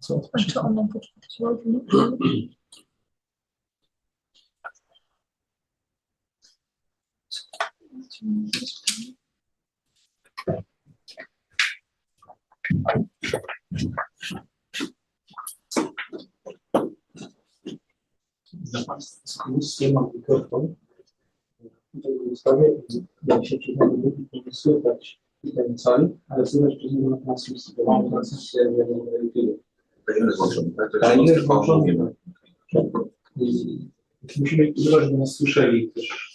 Co ona potwierdziła? Dla Państwa z komisji mam mikrofon. Tutaj w ustawie, jak się przychodzi, to słychać tutaj na sali, ale słychać przez niego na transmisji. Bo mamy transmisję musimy używać, żeby nas słyszeli też.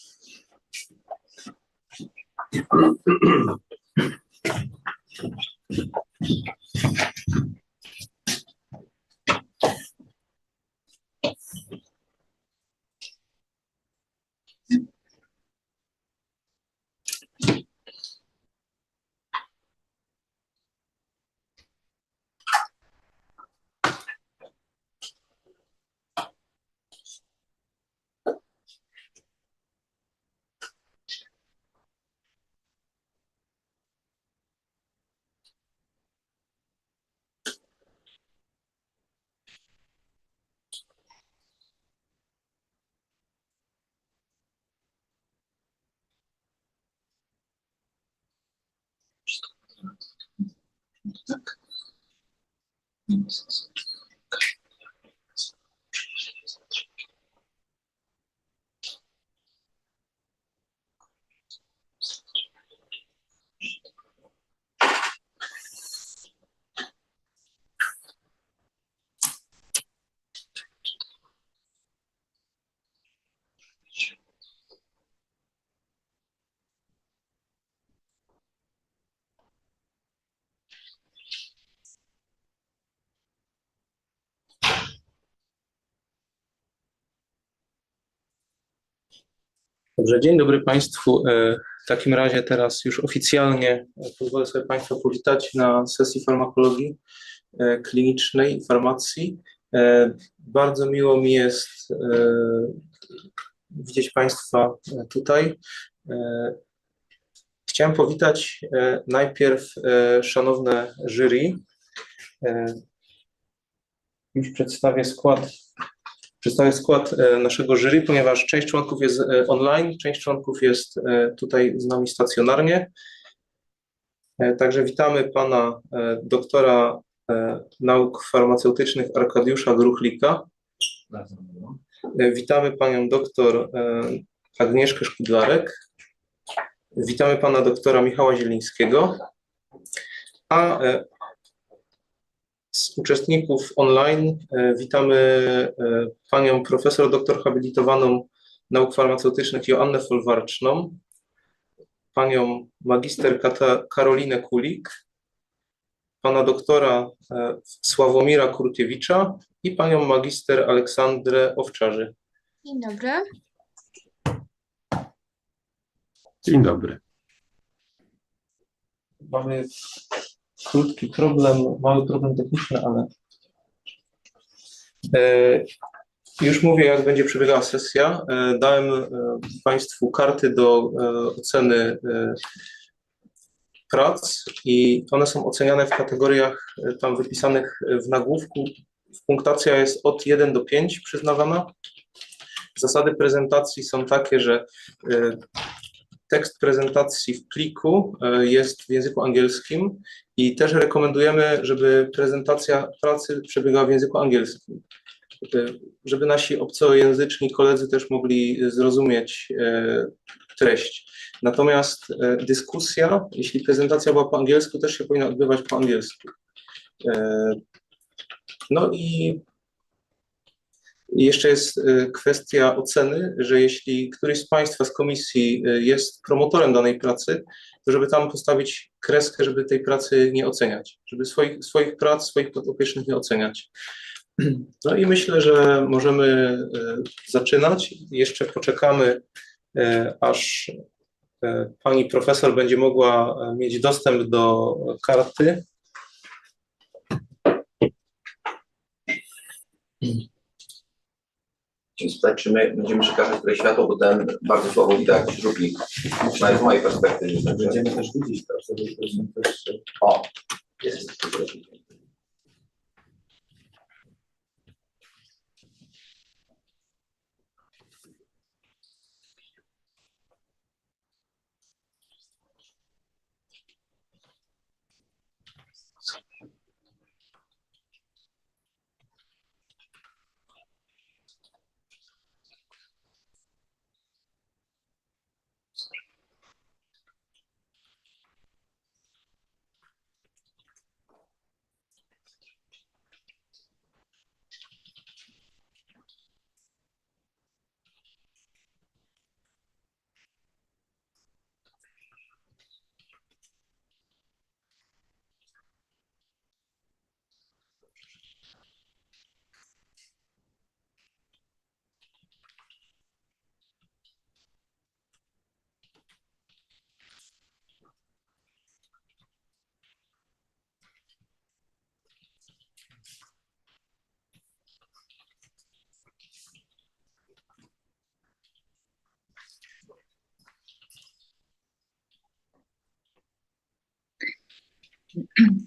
Tak. Dobrze, dzień dobry Państwu. W takim razie teraz już oficjalnie pozwolę sobie Państwa powitać na sesji farmakologii klinicznej i farmacji. Bardzo miło mi jest widzieć Państwa tutaj. Chciałem powitać najpierw szanowne jury. Już przedstawię skład naszego jury, ponieważ część członków jest online, część członków jest tutaj z nami stacjonarnie. Także witamy pana doktora nauk farmaceutycznych Arkadiusza Gruchlika. Witamy panią doktor Agnieszkę Szkudlarek. Witamy pana doktora Michała Zielińskiego. A z uczestników online witamy panią profesor doktor habilitowaną nauk farmaceutycznych Joannę Folwarczną, panią magister Karolinę Kulik, pana doktora Sławomira Kurkiewicza i panią magister Aleksandrę Owczarzy. Dzień dobry. Dzień dobry. Mamy krótki problem, mały problem techniczny, ale już mówię, jak będzie przebiegała sesja. Dałem Państwu karty do oceny prac i one są oceniane w kategoriach tam wypisanych w nagłówku. Punktacja jest od 1 do 5 przyznawana. Zasady prezentacji są takie, że tekst prezentacji w pliku jest w języku angielskim i też rekomendujemy, żeby prezentacja pracy przebiegała w języku angielskim, żeby nasi obcojęzyczni koledzy też mogli zrozumieć treść. Natomiast dyskusja, jeśli prezentacja była po angielsku, też się powinna odbywać po angielsku. No i jeszcze jest kwestia oceny, że jeśli któryś z Państwa z komisji jest promotorem danej pracy, to żeby tam postawić kreskę, żeby tej pracy nie oceniać, żeby swoich prac, swoich podopiecznych nie oceniać. No i myślę, że możemy zaczynać. Jeszcze poczekamy, aż pani profesor będzie mogła mieć dostęp do karty. Chciałem spytać, czy my będziemy przekazywać tutaj światło, bo ten bardzo słabo widać żupik, nawet z mojej perspektywy. Będziemy też widzieć, to są też... O, jest.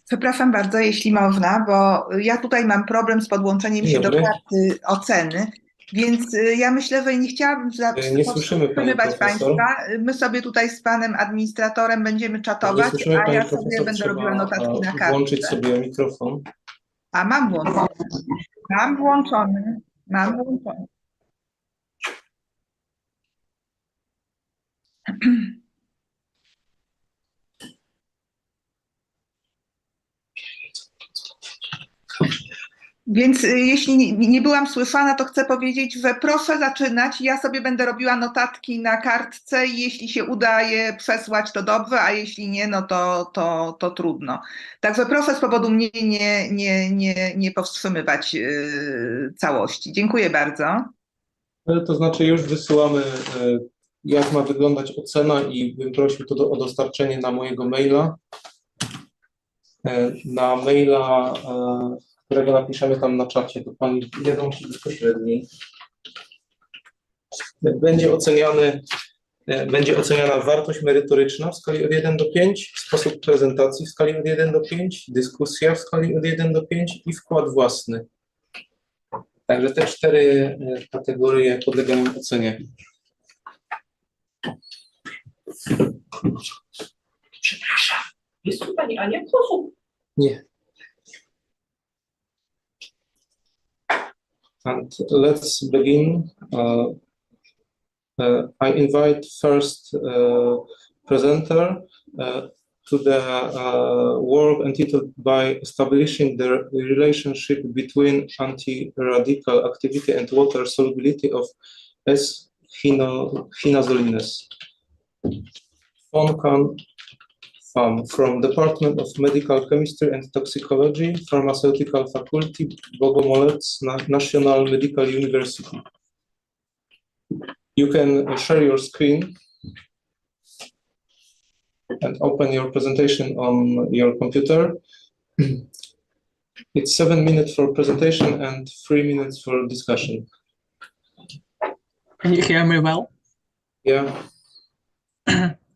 Przepraszam bardzo, jeśli można, bo ja tutaj mam problem z podłączeniem Dzień się do dobry. karty oceny, więc ja myślę, że nie chciałabym Nie słyszymy pani powstrzymywać profesor. Państwa. My sobie tutaj z Panem Administratorem będziemy Nie czatować, słyszymy a pani ja sobie profesor, będę robiła trzeba notatki na włączyć kartce. sobie mikrofon. A mam włączony. Mam włączony. Mam włączony. Więc jeśli nie byłam słyszana, to chcę powiedzieć, że proszę zaczynać. Ja sobie będę robiła notatki na kartce i jeśli się uda je przesłać, to dobrze, a jeśli nie, no to trudno. Także proszę z powodu mnie nie powstrzymywać całości. Dziękuję bardzo. To znaczy już wysyłamy, jak ma wyglądać ocena i bym prosił o dostarczenie na mojego maila. Na maila, którego napiszemy tam na czacie, to pani wiadomości bezpośredniej. Będzie oceniana wartość merytoryczna w skali od 1 do 5, sposób prezentacji w skali od 1 do 5, dyskusja w skali od 1 do 5 i wkład własny. Także te 4 kategorie podlegają ocenie. Przepraszam, jest tu pani Ania Kosuk. Nie. And let's begin. I invite first presenter to the work entitled by establishing the relationship between anti-radical activity and water solubility of S-hinazolines. From Department of Medical Chemistry and Toxicology, Pharmaceutical Faculty, Bogomolec National Medical University. You can share your screen and open your presentation on your computer. It's 7 minutes for presentation and 3 minutes for discussion. Can you hear me well? Yeah.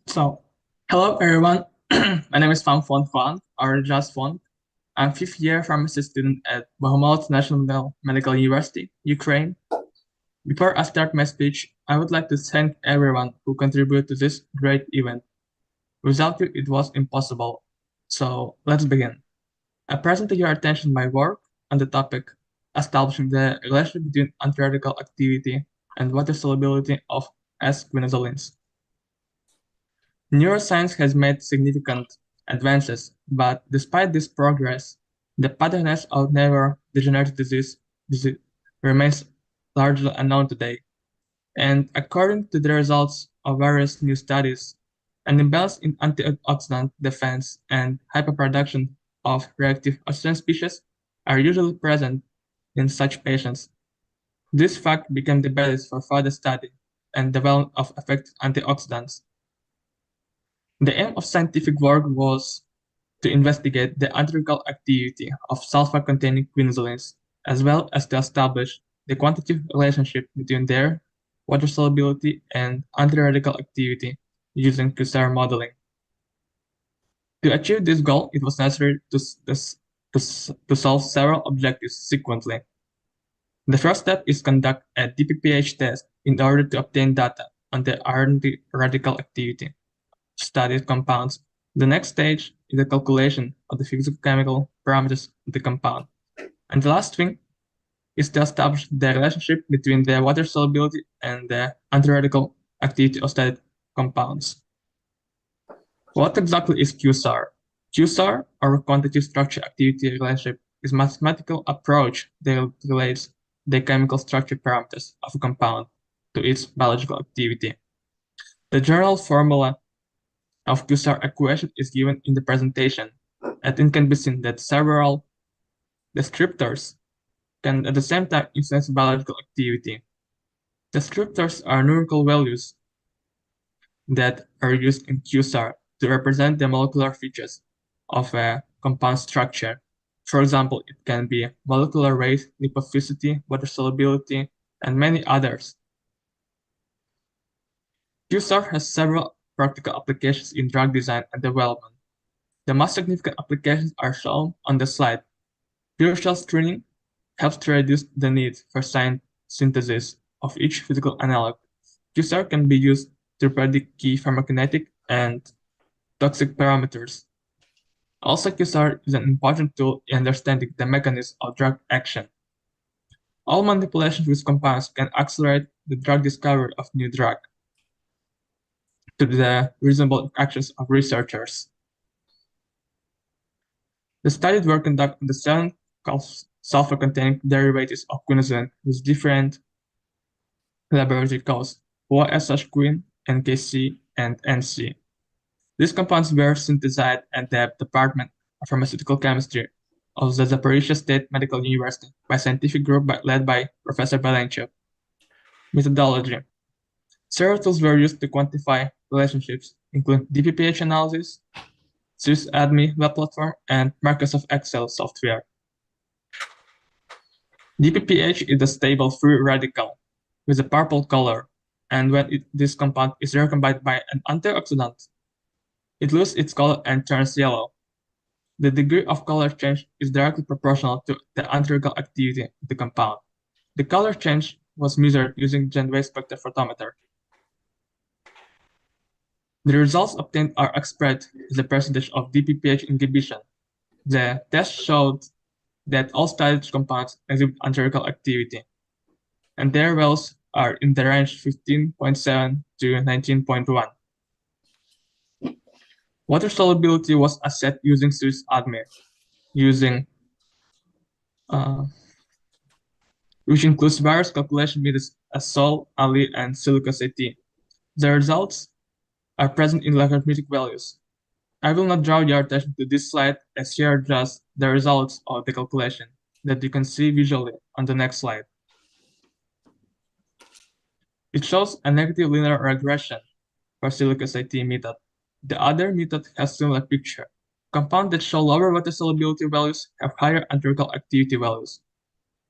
So, hello everyone. My name is Pham Phon Phan, or just Phon. I'm 5th year pharmacy student at Bogomolec National Medical University, Ukraine. Before I start my speech, I would like to thank everyone who contributed to this great event. Without you, it was impossible. So let's begin. I present to your attention my work on the topic establishing the relationship between anti-radical activity and water solubility of S-quinazolines. Neuroscience has made significant advances, but despite this progress, the pathogenesis of neurodegenerative disease remains largely unknown today. And according to the results of various new studies, an imbalance in antioxidant defense and hyperproduction of reactive oxygen species are usually present in such patients. This fact became the basis for further study and development of effective antioxidants. The aim of scientific work was to investigate the anti-radical activity of sulfur-containing quinazolines, as well as to establish the quantitative relationship between their water solubility and anti-radical activity using QSAR modeling. To achieve this goal, it was necessary to solve several objectives sequentially. The first step is conduct a DPPH test in order to obtain data on the anti-radical activity of studied compounds. The next stage is the calculation of the physicochemical parameters of the compound. And the last thing is to establish the relationship between the water solubility and the anti-radical activity of studied compounds. What exactly is QSAR? QSAR, or quantitative structure-activity relationship, is a mathematical approach that relates the chemical structure parameters of a compound to its biological activity. The general formula of QSAR equation is given in the presentation, and it can be seen that several descriptors can at the same time influence biological activity. Descriptors are numerical values that are used in QSAR to represent the molecular features of a compound structure. For example, it can be molecular weight, lipophility, water solubility, and many others. QSAR has several practical applications in drug design and development. The most significant applications are shown on the slide. Pure shell screening helps to reduce the need for synthesis of each physical analog. QSAR can be used to predict key pharmacokinetic and toxic parameters. Also, QSAR is an important tool in understanding the mechanism of drug action. All manipulations with compounds can accelerate the drug discovery of new drug to the reasonable actions of researchers. The studies were conducted on the 7 sulfur-containing derivatives of quinoline with different laboratory codes: OSH-quin, NKC, and NC. These compounds were synthesized at the Department of Pharmaceutical Chemistry of the Zaporizhia State Medical University by a scientific group led by Professor Belenchev. Methodology. Several tools were used to quantify relationships, including DPPH analysis, SysAdme web platform, and Microsoft Excel software. DPPH is a stable free radical with a purple color, and when this compound is recombined by an antioxidant, it loses its color and turns yellow. The degree of color change is directly proportional to the anti-radical activity of the compound. The color change was measured using Gen-Wave spectrophotometer. The results obtained are expressed as a percentage of DPPH inhibition. The test showed that all studied compounds exhibit anti-radical activity, and their values are in the range 15.7 to 19.1. Water solubility was assessed using SysAdme, which includes various calculation methods as Sol, Ali, and silicosAT. The results are present in logarithmic values. I will not draw your attention to this slide, as here are just the results of the calculation that you can see visually on the next slide. It shows a negative linear regression for silicosAT method. The other method has similar picture. Compounds that show lower water solubility values have higher anti-radical activity values.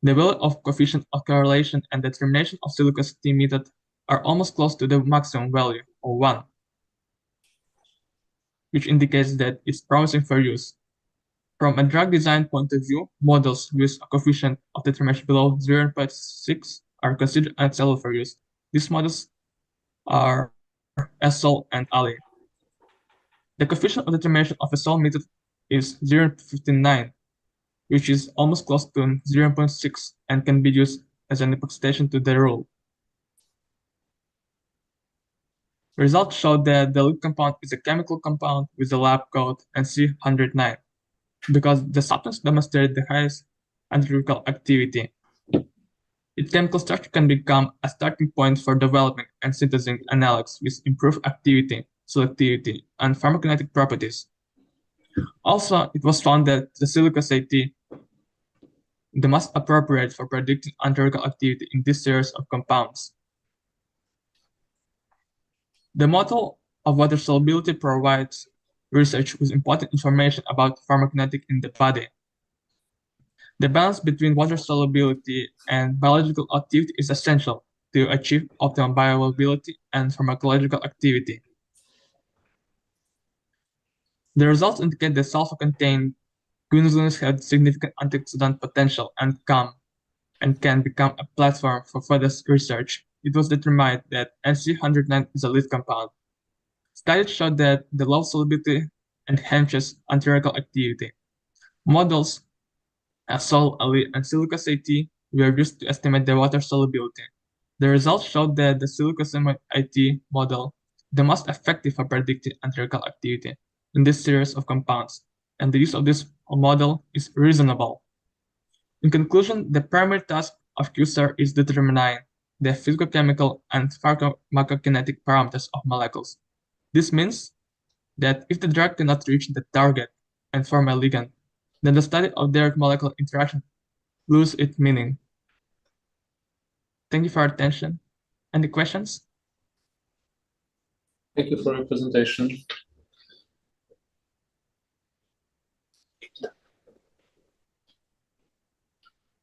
The value of coefficient of correlation and determination of silicosAT method are almost close to the maximum value, of 1, which indicates that it's promising for use. From a drug design point of view, models with a coefficient of determination below 0.6 are considered unacceptable for use. These models are Sol and Ali. The coefficient of determination of a Sol method is 0.59, which is almost close to 0.6 and can be used as an approximation to the rule. Results show that the lead compound is a chemical compound with a lab code NC109 because the substance demonstrated the highest anti-radical activity. Its chemical structure can become a starting point for developing and synthesizing analogs with improved activity, selectivity, and pharmacokinetic properties. Also, it was found that the silicosAT the most appropriate for predicting anti-radical activity in this series of compounds. The model of water solubility provides research with important information about pharmacokinetic in the body. The balance between water solubility and biological activity is essential to achieve optimal bioavailability and pharmacological activity. The results indicate that sulfur-contained quinozones have significant antioxidant potential and can become a platform for further research. It was determined that NC109 is a lead compound. Studies showed that the low solubility enhances antiretroviral activity. Models Sol, Ali, and Silicus-AT were used to estimate the water solubility. The results showed that the Silicus-AT model is the most effective for predicting antiretroviral activity in this series of compounds, and the use of this model is reasonable. In conclusion, the primary task of QSAR is determining the physicochemical and pharmacokinetic parameters of molecules. This means that if the drug cannot reach the target and form a ligand, then the study of their molecular interaction loses its meaning. Thank you for your attention. Any questions? Thank you for your presentation.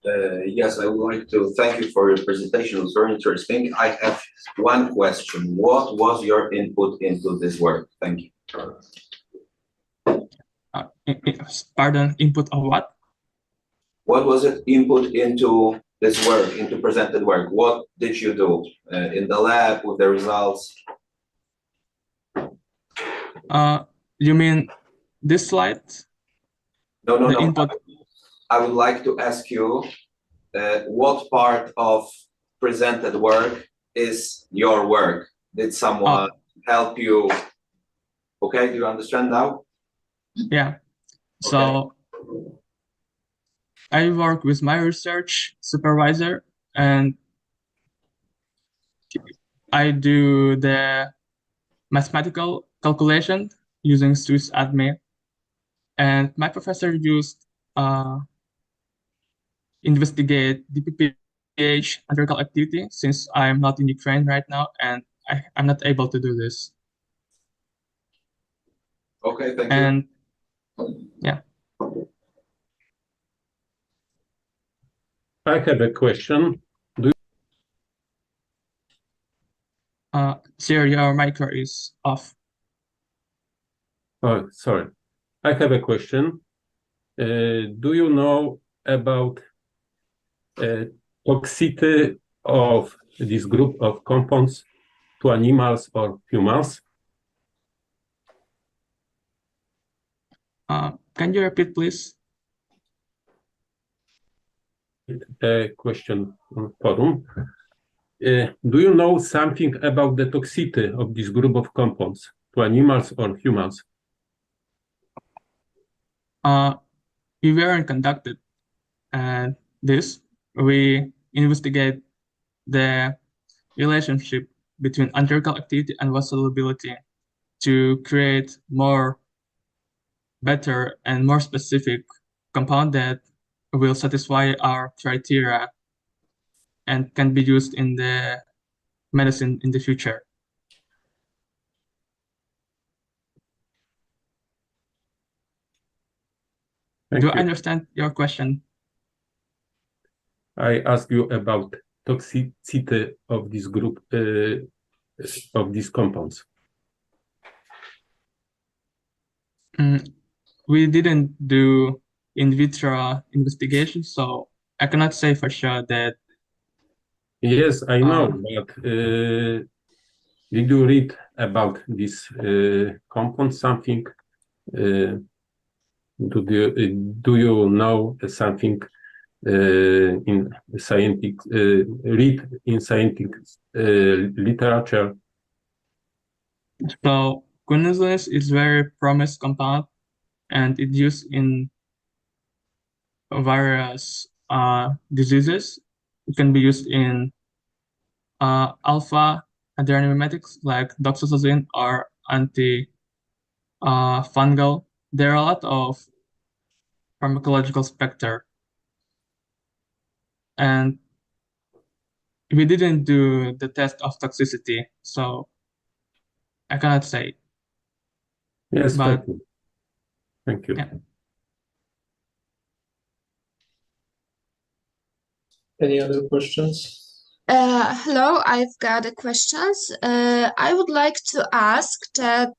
Yes, I would like to thank you for your presentation. It was very interesting. I have one question. What was your input into this work? Thank you. Pardon, input of what? What was it input into this work, into presented work? What did you do in the lab with the results? You mean this slide? No, The input. I would like to ask you what part of presented work is your work? Did someone help you? Okay, do you understand now? Yeah. So I work with my research supervisor and I do the mathematical calculation using Swiss Adme. And my professor used investigate DPPH antiretroviral activity since I'm not in Ukraine right now and I'm not able to do this. Okay, thank And you. Yeah. I have a question. Sir, your micro is off. Oh, sorry. I have a question. Do you know about toxicity of this group of compounds to animals or humans? Can you repeat, please? A question on forum. Do you know something about the toxicity of this group of compounds to animals or humans? We weren't conducted this. We investigate the relationship between antiretroviral activity and water solubility to create better and more specific compound that will satisfy our criteria and can be used in the medicine in the future. Thank Do you. I understand your question? I asked you about toxicity of this group of these compounds. We didn't do in vitro investigation, so I cannot say for sure that. Yes, I know, but did you read about this compound something? Do you know something in scientific read in scientific literature? So quinozones is very promised compound, and it's used in various diseases. It can be used in alpha adrenomimetics like doxorubicin or anti-fungal. There are a lot of pharmacological spectra, and we didn't do the test of toxicity, so I cannot say. Yes, But thank you. Thank you. yeah. Any other questions? Hello, I've got a questions. I would like to ask that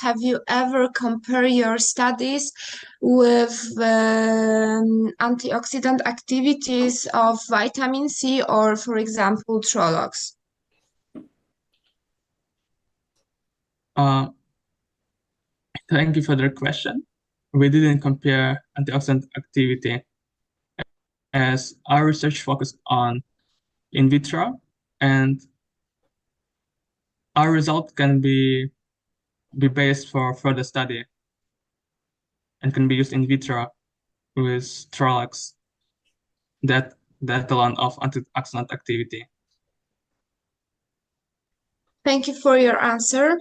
have you ever compared your studies with antioxidant activities of vitamin C or, for example, Trolox? Thank you for the question. We didn't compare antioxidant activity as our research focused on in vitro, and our result can be based for further study and can be used in vitro with Trolox, that alone of antioxidant activity. Thank you for your answer.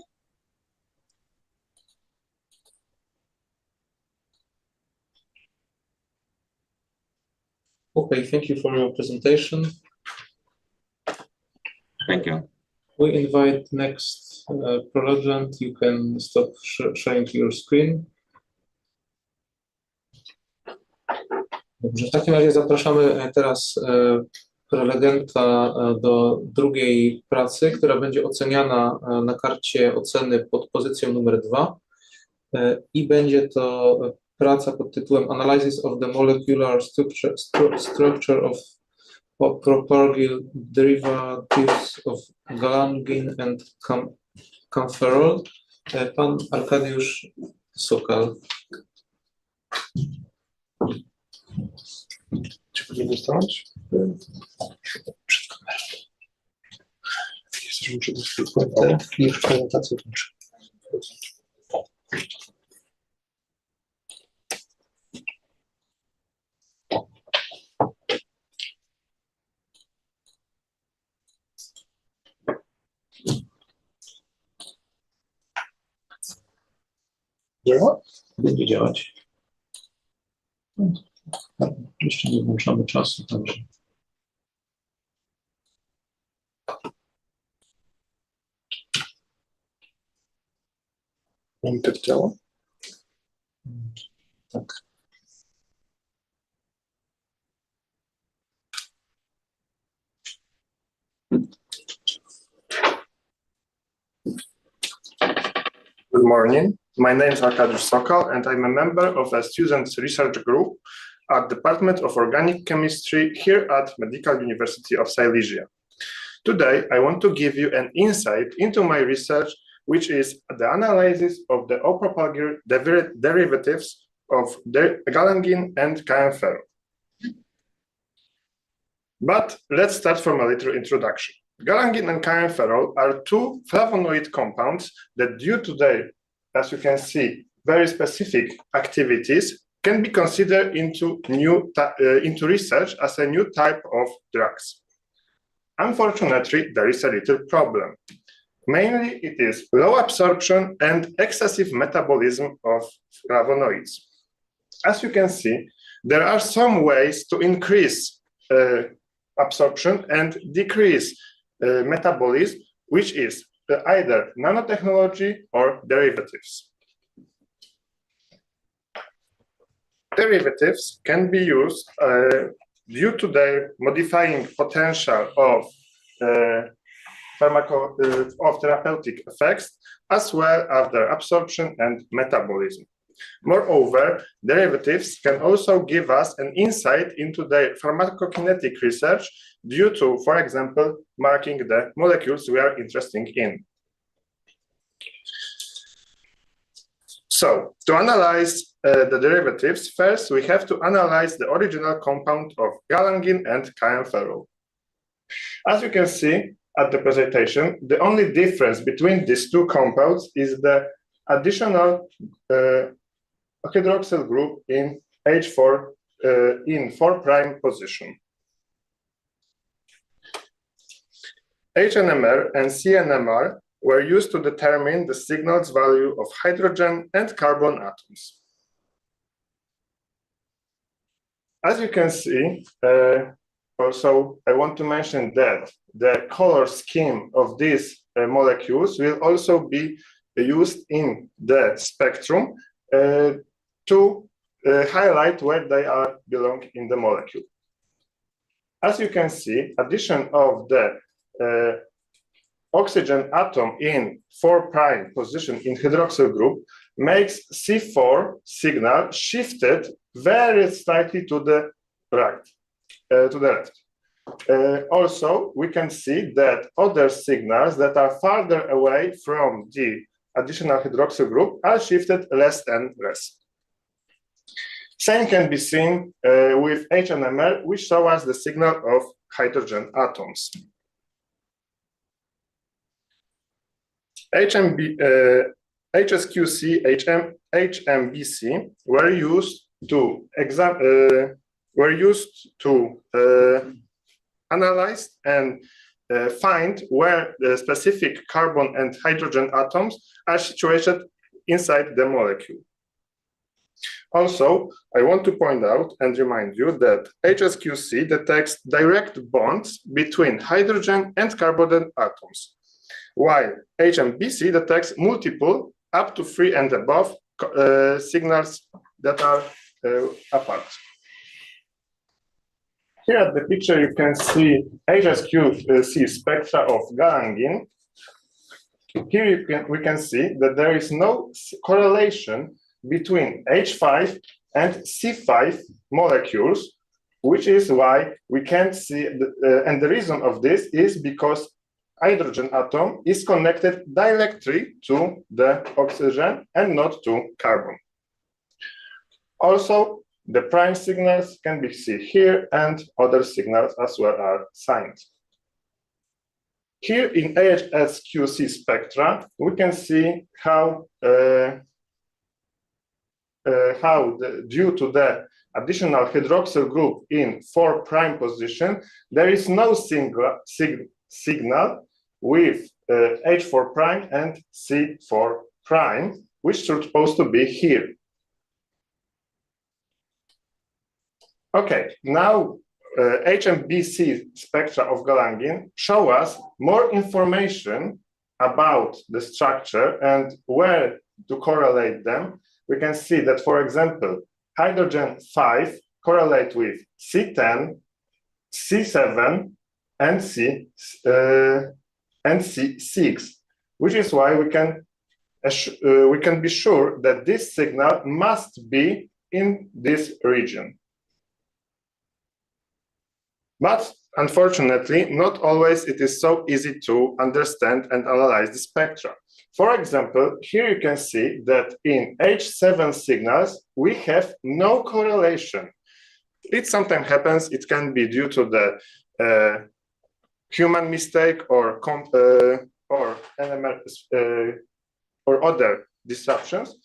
Okay, thank you for your presentation. Thank you. We invite next prelegent. You can stop sharing your screen. Dobrze, w takim razie zapraszamy teraz prelegenta do drugiej pracy, która będzie oceniana na karcie oceny pod pozycją numer 2 i będzie to praca pod tytułem Analysis of the molecular structure of propargyl derivatives of galangin and camphorol. Pan Arkadiusz Sokal. Czy powinien stanąć? Przed kamerą. Jesteśmy przed chwilą i już prezentację kończę. Działa? Będzie działać. Jeszcze nie włączamy czasu, także. Monitor działa? Tak. Good morning. My name is Arkadiusz Sokal, and I'm a member of a student research group at the Department of Organic Chemistry here at Medical University of Silesia. Today, I want to give you an insight into my research, which is the analysis of the O-propalgyl derivatives of the galangin and camphorol. But let's start from a little introduction. Galangin and camphorol are two flavonoid compounds that, due to their, as you can see, very specific activities, can be considered into research as a new type of drugs. Unfortunately, there is a little problem. Mainly, it is low absorption and excessive metabolism of flavonoids. As you can see, there are some ways to increase absorption and decrease metabolism, which is either nanotechnology or derivatives. Derivatives can be used due to their modifying potential of therapeutic effects, as well as their absorption and metabolism. Moreover, derivatives can also give us an insight into their pharmacokinetic research due to, for example, marking the molecules we are interested in. So, to analyze the derivatives, first we have to analyze the original compound of galangin and camphorol. As you can see at the presentation, the only difference between these two compounds is the additional hydroxyl group in H4 in 4' position. HNMR and CNMR were used to determine the signal's value of hydrogen and carbon atoms. As you can see, also I want to mention that the color scheme of these molecules will also be used in the spectrum to highlight where they belong in the molecule. As you can see, addition of the oxygen atom in 4' position in hydroxyl group makes C4 signal shifted very slightly to the right, to the left. Also, we can see that other signals that are farther away from the additional hydroxyl group are shifted less and less. Same can be seen with HNML, which show us the signal of hydrogen atoms. HSQC, HMBC were used to analyze and find where the specific carbon and hydrogen atoms are situated inside the molecule. Also, I want to point out and remind you that HSQC detects direct bonds between hydrogen and carbon atoms, while HMBC detects multiple, up to 3 and above, signals that are apart. Here at the picture, you can see HSQC spectra of galangin. Here we can see that there is no correlation between H5 and C5 molecules, which is why we can't see, and the reason of this is because hydrogen atom is connected directly to the oxygen and not to carbon. Also, the prime signals can be seen here, and other signals as well are signed. Here in HSQC spectra, we can see how due to the additional hydroxyl group in 4' position, there is no signal with H4' and C4', which should supposed to be here. Okay, now HMBC spectra of galangin show us more information about the structure and where to correlate them. We can see that, for example, hydrogen 5 correlate with C10, C7, and C6, which is why we can be sure that this signal must be in this region. But unfortunately, not always it is so easy to understand and analyze the spectra. For example, here you can see that in H7 signals, we have no correlation. It sometimes happens, it can be due to the human mistake or other disruptions.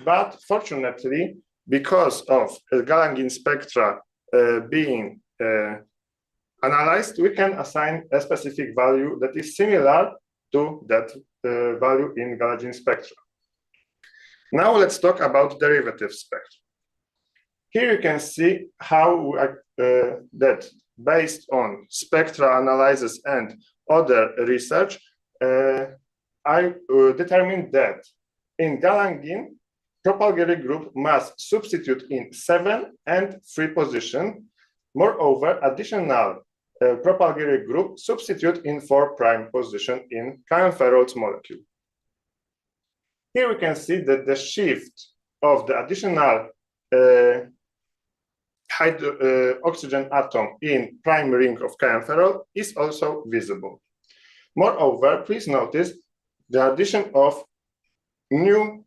But fortunately, because of galangin spectra being analyzed, we can assign a specific value that is similar to that value in galangin spectra. Now let's talk about derivative spectra. Here you can see how that based on spectra analysis and other research, I determined that in galangin, propalgeric group must substitute in 7 and 3 position. Moreover, additional propalgeric group substitute in 4' position in Kaempferol's molecule. Here we can see that the shift of the additional oxygen atom in prime ring of Kaempferol is also visible. Moreover, please notice the addition of new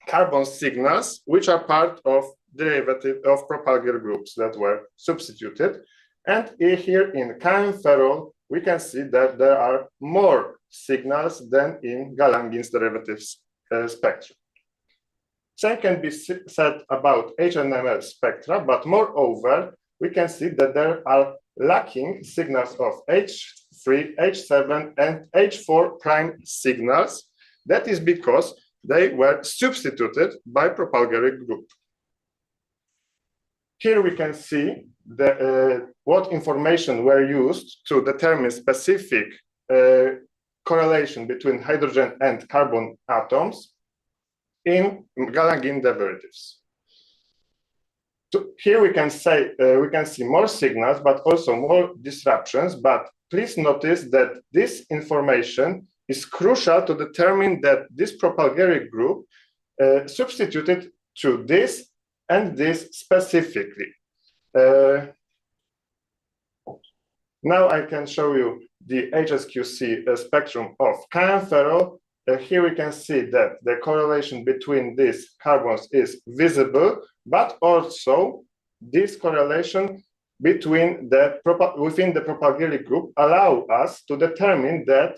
carbon signals, which are part of derivative of propalgeric groups that were substituted. And here in Kaempferol, we can see that there are more signals than in galangin's derivatives spectra. Same can be said about HNML spectra, but moreover, we can see that there are lacking signals of H3, H7, and H4' signals. That is because they were substituted by propalgeric group. Here we can see what information were used to determine specific correlation between hydrogen and carbon atoms in galangin derivatives. Here we can see more signals, but also more disruptions. But please notice that this information is crucial to determine that this propalgeric group substituted to this and this specifically. Now I can show you the HSQC spectrum of chianferol. Here we can see that the correlation between these carbons is visible, but also this correlation between within the propalgeric group allow us to determine that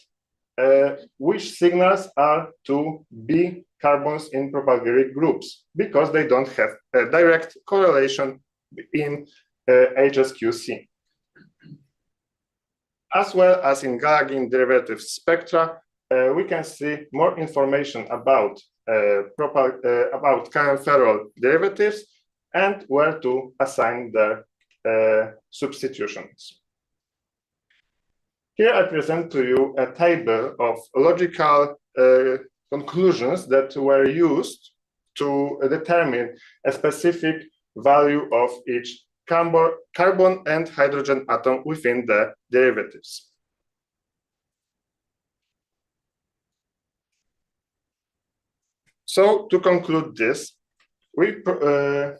which signals are to be carbons in propalgeric groups, because they don't have a direct correlation in HSQC. As well as in galagine derivative spectra, we can see more information about chianferol derivatives and where to assign their substitutions. Here I present to you a table of logical conclusions that were used to determine a specific value of each carbon and hydrogen atom within the derivatives. So to conclude this, the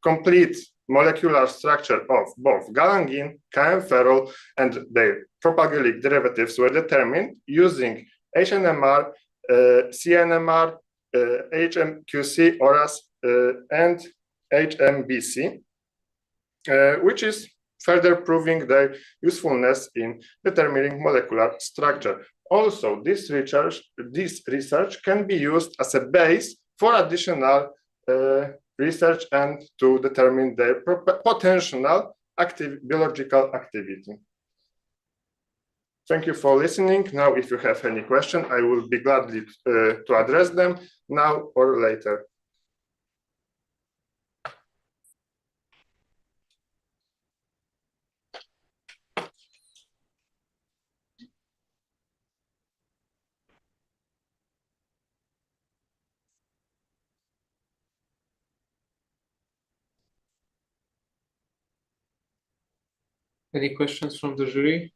complete molecular structure of both galangine, chianferol, and their propalgeric derivatives were determined using HNMR, CNMR, HMQC, ORAS, and HMBC, which is further proving their usefulness in determining molecular structure. Also, this research can be used as a base for additional research and to determine their potential biological activity. Thank you for listening. Now, if you have any question, I will be gladly to address them now or later. Any questions from the jury?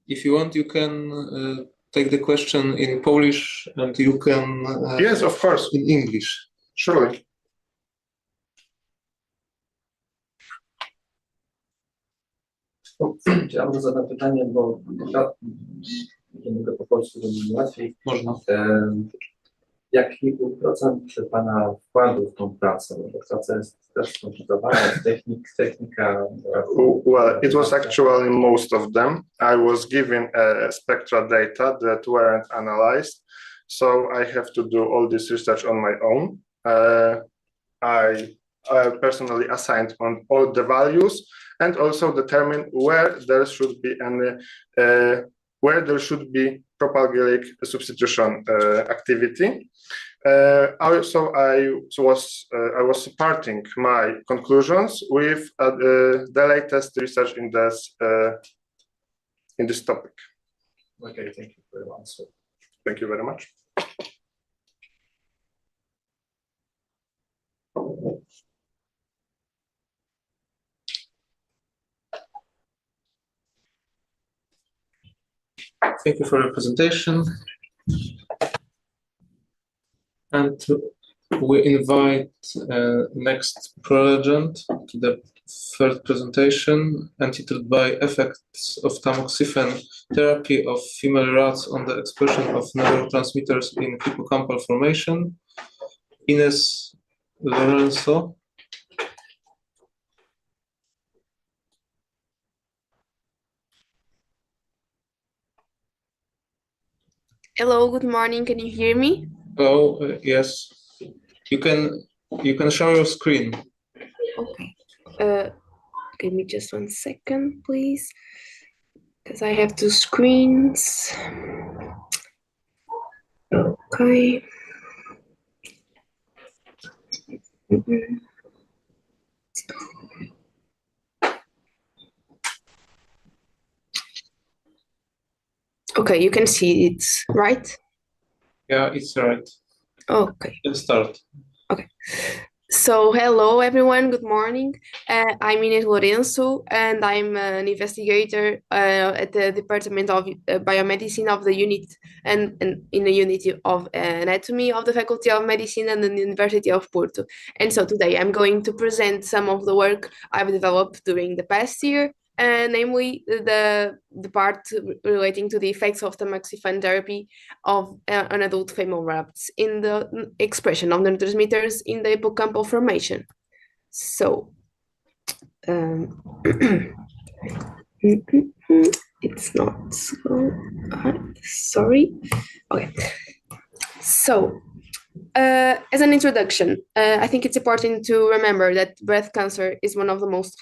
If you want, you can take the question in Polish, and you can yes, of course, in English. Surely. Chciałbym zadać pytanie, bo nie mogę po polsku, żeby mi łatwiej. Można. Jaki był procent Pana wkładu w tą pracę? Bo praca jest też skomplikowana, technika. Well, it was actually most of them. I was given spectra data that weren't analyzed, so I have to do all this research on my own. I personally assigned on all the values and also determine where there should be propalgeric substitution activity. Also, I was supporting my conclusions with the latest research in this topic. Okay, thank you for your answer. Thank you very much. Thank you for your presentation. And we invite next prelegent to the third presentation, entitled by Effects of Tamoxifen Therapy of Female Rats on the Expression of Neurotransmitters in Hippocampal Formation, Ines Lorenzo. Hello, good morning. Can you hear me? Oh, yes. You can show your screen. Okay. Give me just 1 second, please, because I have 2 screens. Okay. Okay, you can see it, right? Yeah, it's right. Okay. Let's start. Okay. So, hello everyone, good morning. I'm Inês Lourenço, and I'm an investigator at the Department of Biomedicine of the unit and in the unit of anatomy of the Faculty of Medicine and the University of Porto. And so today I'm going to present some of the work I've developed during the past year, namely the part relating to the effects of tamoxifen therapy of on adult female rats in the expression of neurotransmitters in the hippocampal formation. So, it's not so, sorry. Okay. So, as an introduction, I think it's important to remember that breast cancer is one of the most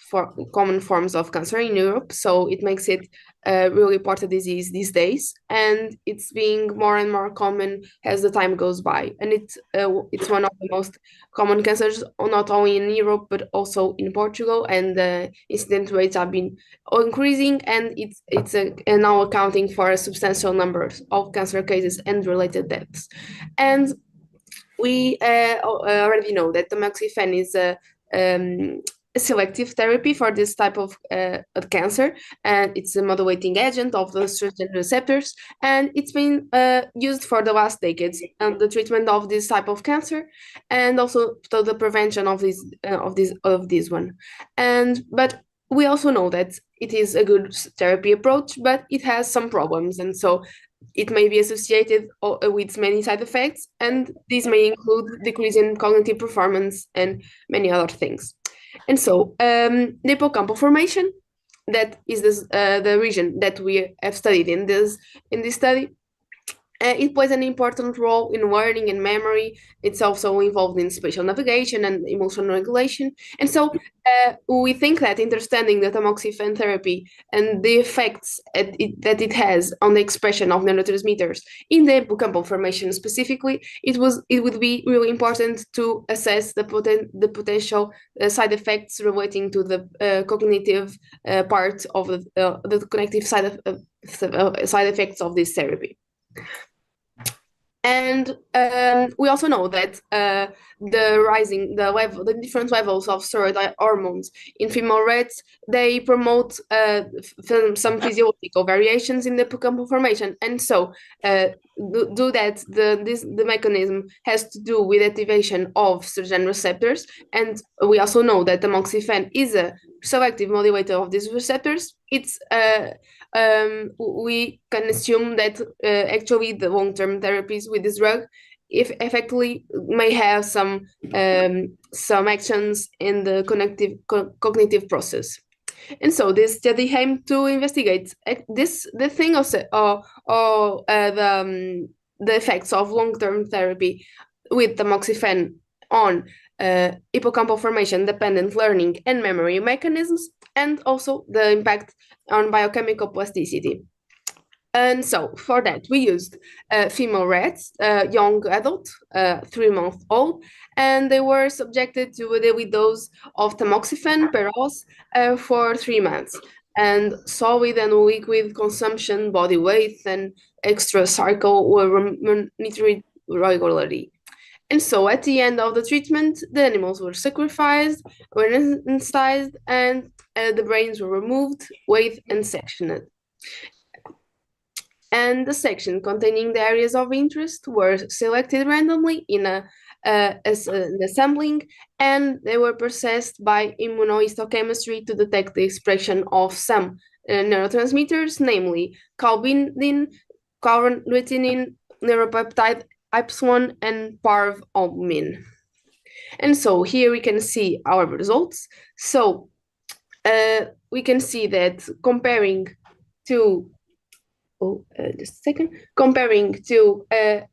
common forms of cancer in Europe, so it makes it a really important disease these days, and it's being more and more common as the time goes by. And it's one of the most common cancers, not only in Europe but also in Portugal, and the incident rates have been increasing, and it's now accounting for a substantial number of cancer cases and related deaths. And we already know that tamoxifen is a selective therapy for this type of cancer, and it's a modulating agent of the estrogen receptors, and it's been used for the last decades in the treatment of this type of cancer, and also to the prevention of this one. But we also know that it is a good therapy approach, but it has some problems, and so it may be associated with many side effects, and these may include decrease in cognitive performance and many other things. And so, the hippocampal formation, that is the region that we have studied in this study. It plays an important role in learning and memory. It's also involved in spatial navigation and emotional regulation. And so we think that understanding the tamoxifen therapy and the effects that it has on the expression of neurotransmitters in the hippocampal formation specifically, it would be really important to assess the potential side effects relating to the cognitive part of the cognitive side effects of this therapy. And we also know that the different levels of steroid hormones in female rats, they promote some physiological variations in the hippocampal formation. And so the mechanism has to do with activation of estrogen receptors. And we also know that tamoxifen is a selective modulator of these receptors. We can assume that actually the long-term therapies with this drug, if effectively, may have some actions in the cognitive process. And so this study aimed to investigate the effects of long-term therapy with tamoxifen on hippocampal formation dependent learning and memory mechanisms, and also the impact on biochemical plasticity. And so for that, we used female rats, young adult, 3-month-old, and they were subjected to a daily dose of tamoxifen per dose for 3 months. And solid and liquid consumption, body weight, and extra cycle were monitored regularly. And so at the end of the treatment, the animals were sacrificed, were anesthetized, and the brains were removed, weighed, and sectioned. And the section containing the areas of interest were selected randomly in an assembling, and they were processed by immunohistochemistry to detect the expression of some neurotransmitters, namely calbindin, calretinin, neuropeptide epsilon, and parvalbumin. And so here we can see our results. So we can see that comparing to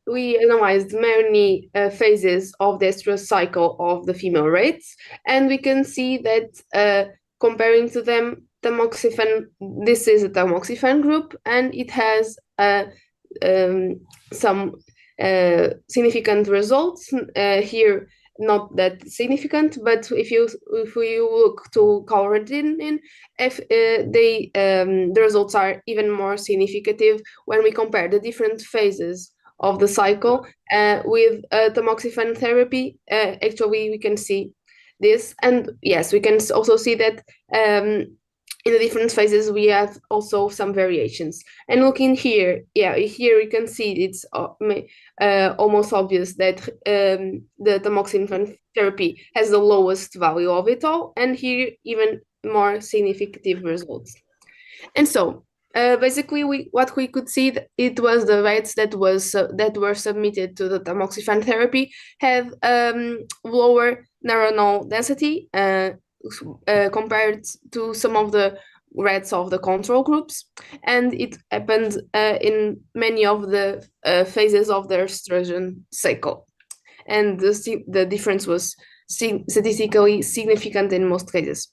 we analyzed many phases of the estrous cycle of the female rats, and we can see that comparing to them, tamoxifen, this is a tamoxifen group, and it has some significant results here. Not that significant, but if you look to calretinin, the results are even more significant when we compare the different phases of the cycle with tamoxifen therapy. Actually, we can see this, and yes, we can also see that in the different phases we have also some variations. And looking here, here we can see it's almost obvious that the tamoxifen therapy has the lowest value of it all, and here even more significant results. And so basically what we could see, it was the rats that were submitted to the tamoxifen therapy had lower neuronal density compared to some of the rats of the control groups, and it happened in many of the phases of their estrogen cycle, and the difference was statistically significant in most cases.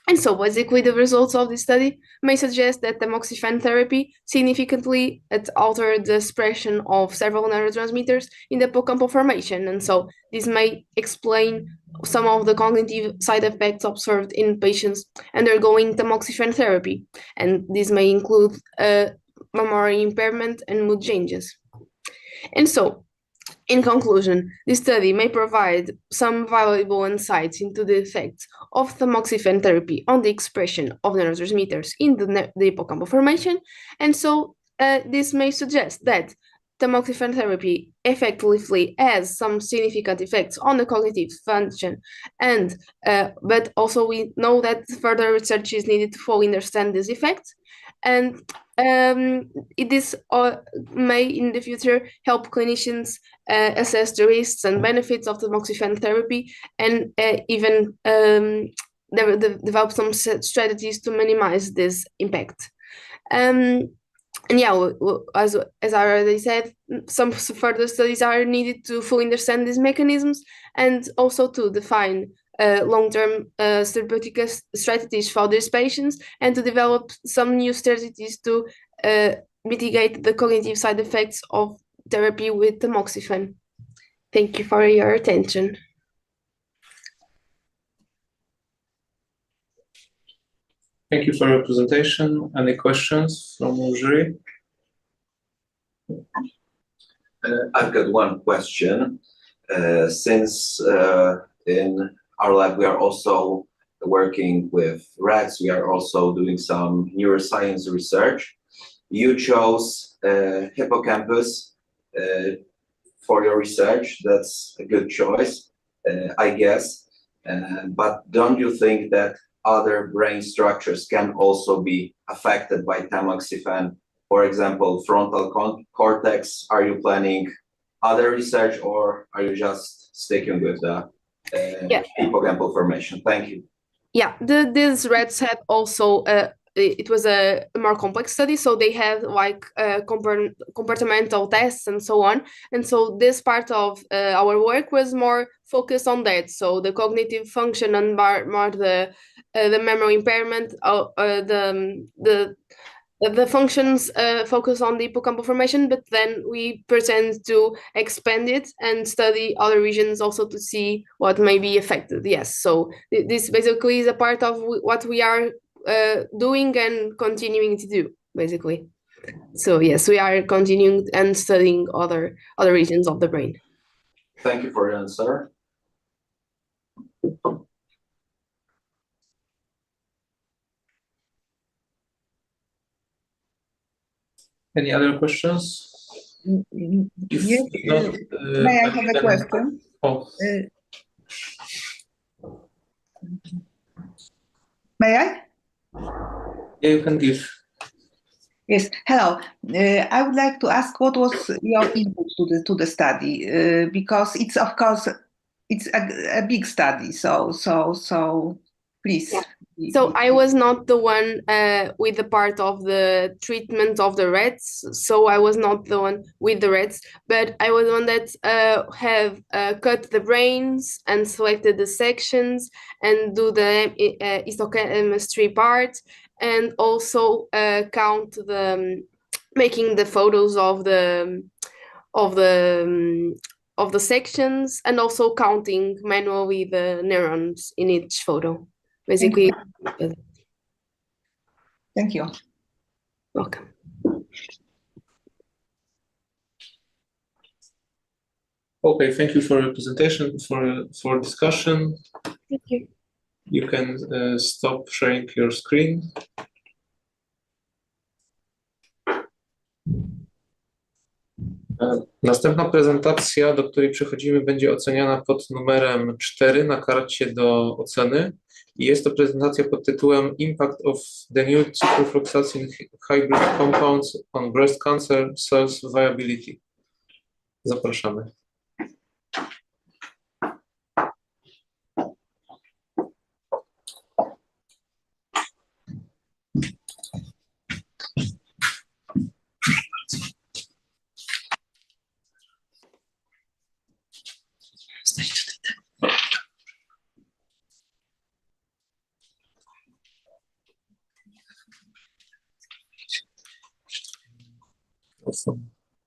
And so basically the results of this study may suggest that tamoxifen therapy significantly altered the expression of several neurotransmitters in the hippocampal formation. And so this may explain some of the cognitive side effects observed in patients undergoing tamoxifen therapy. And this may include memory impairment and mood changes. And so, in conclusion, this study may provide some valuable insights into the effects of tamoxifen therapy on the expression of neurotransmitters in the hippocampal formation. And so this may suggest that tamoxifen therapy effectively has some significant effects on the cognitive function, and but also we know that further research is needed to fully understand these effects. And this may in the future help clinicians assess the risks and benefits of tamoxifen therapy, and even develop some strategies to minimize this impact. And yeah, as I already said, some further studies are needed to fully understand these mechanisms, and also to define long-term therapeutic strategies for these patients, and to develop some new strategies to mitigate the cognitive side effects of therapy with tamoxifen. Thank you for your attention. Thank you for your presentation. Any questions from the jury? I've got one question. Since in our lab we are also working with rats, we are also doing some neuroscience research. You chose hippocampus for your research. That's a good choice, I guess. But don't you think that other brain structures can also be affected by tamoxifen? For example, frontal cortex. Are you planning other research, or are you just sticking with the hippocampal formation? Thank you. Yeah, these rats had also it was a more complex study, so they had like comportamental tests and so on. And so this part of our work was more focused on that. So the cognitive function and more the memory impairment, the functions focus on the hippocampal formation, but then we pretend to expand it and study other regions also to see what may be affected. Yes, so this basically is a part of what we are doing and continuing to do, basically. So yes, we are continuing and studying other regions of the brain. Thank you for your answer. Any other questions? Yes, Not, may I have a question? Oh. May I? Yeah, you can give. Yes. Hello. I would like to ask what was your input to the study, because it's of course it's a big study. So please. Yeah. So I was not the one with the part of the treatment of the rats. So I was not the one with the rats, but I was the one that have cut the brains and selected the sections and do the histochemistry part, and also count making the photos of the sections, and also counting manually the neurons in each photo. Basically. Thank you. Welcome. Okay, thank you for your presentation, for discussion. Thank you. You can stop sharing your screen. Następna prezentacja, do której przechodzimy, będzie oceniana pod numerem 4 na karcie do oceny. I jest to prezentacja pod tytułem Impact of the new ciprofloxacin hybrid compounds on breast cancer cells viability. Zapraszamy.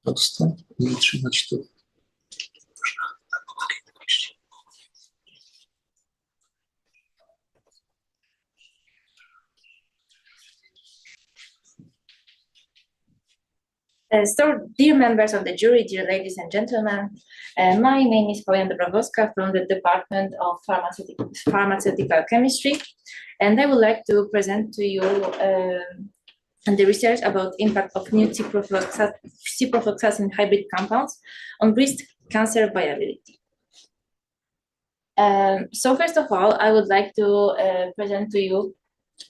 Odstąp i trzymać tu. So, dear members of the jury, dear ladies and gentlemen, my name is Paulina Dobrowolska from the Department of Pharmaceutical Chemistry, and I would like to present to you the research about impact of new ciprofloxacin hybrid compounds on breast cancer viability. So first of all, I would like to present to you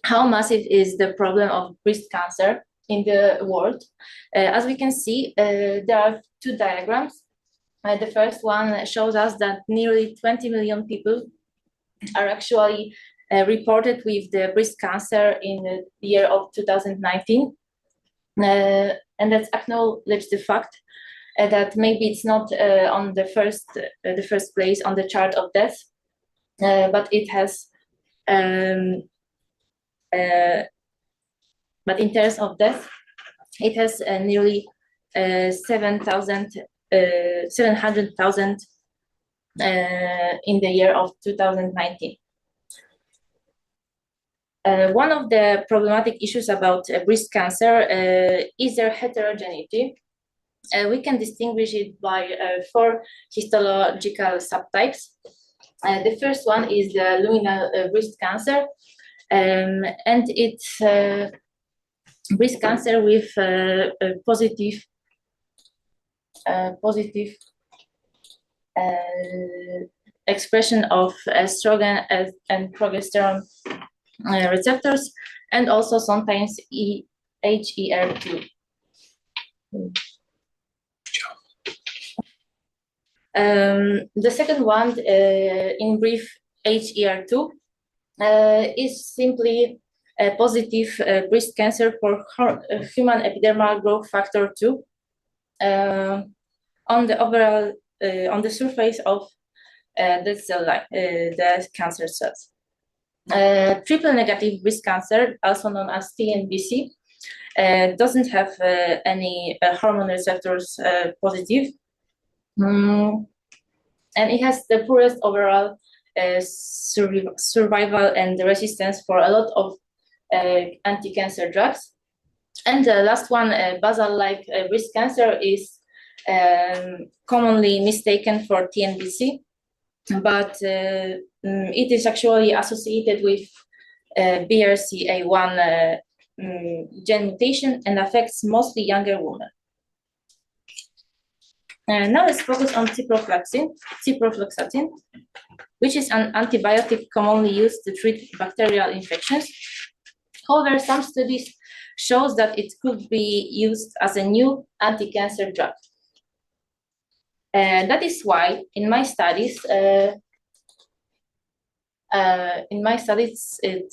how massive is the problem of breast cancer in the world. As we can see, there are two diagrams. The first one shows us that nearly 20 million people are actually reported with the breast cancer in the year of 2019. And let's acknowledge the fact that maybe it's not on the first place on the chart of death, but it has but in terms of death, it has nearly 700,000 in the year of 2019. One of the problematic issues about breast cancer is their heterogeneity. We can distinguish it by 4 histological subtypes. The first one is the luminal breast cancer, and it's breast cancer with positive expression of estrogen and progesterone receptors, and also sometimes HER2. The second one, in brief, HER2, is simply a positive breast cancer for human epidermal growth factor 2 on the surface of the cell line, the cancer cells. Triple negative breast cancer, also known as TNBC, doesn't have any hormone receptors positive, and it has the poorest overall survival and resistance for a lot of anti-cancer drugs. And the last one, basal-like breast cancer, is commonly mistaken for TNBC, but it is actually associated with BRCA1 gene mutation and affects mostly younger women. Now let's focus on ciprofloxacin, which is an antibiotic commonly used to treat bacterial infections. However, some studies shows that it could be used as a new anti-cancer drug. That is why in my studies,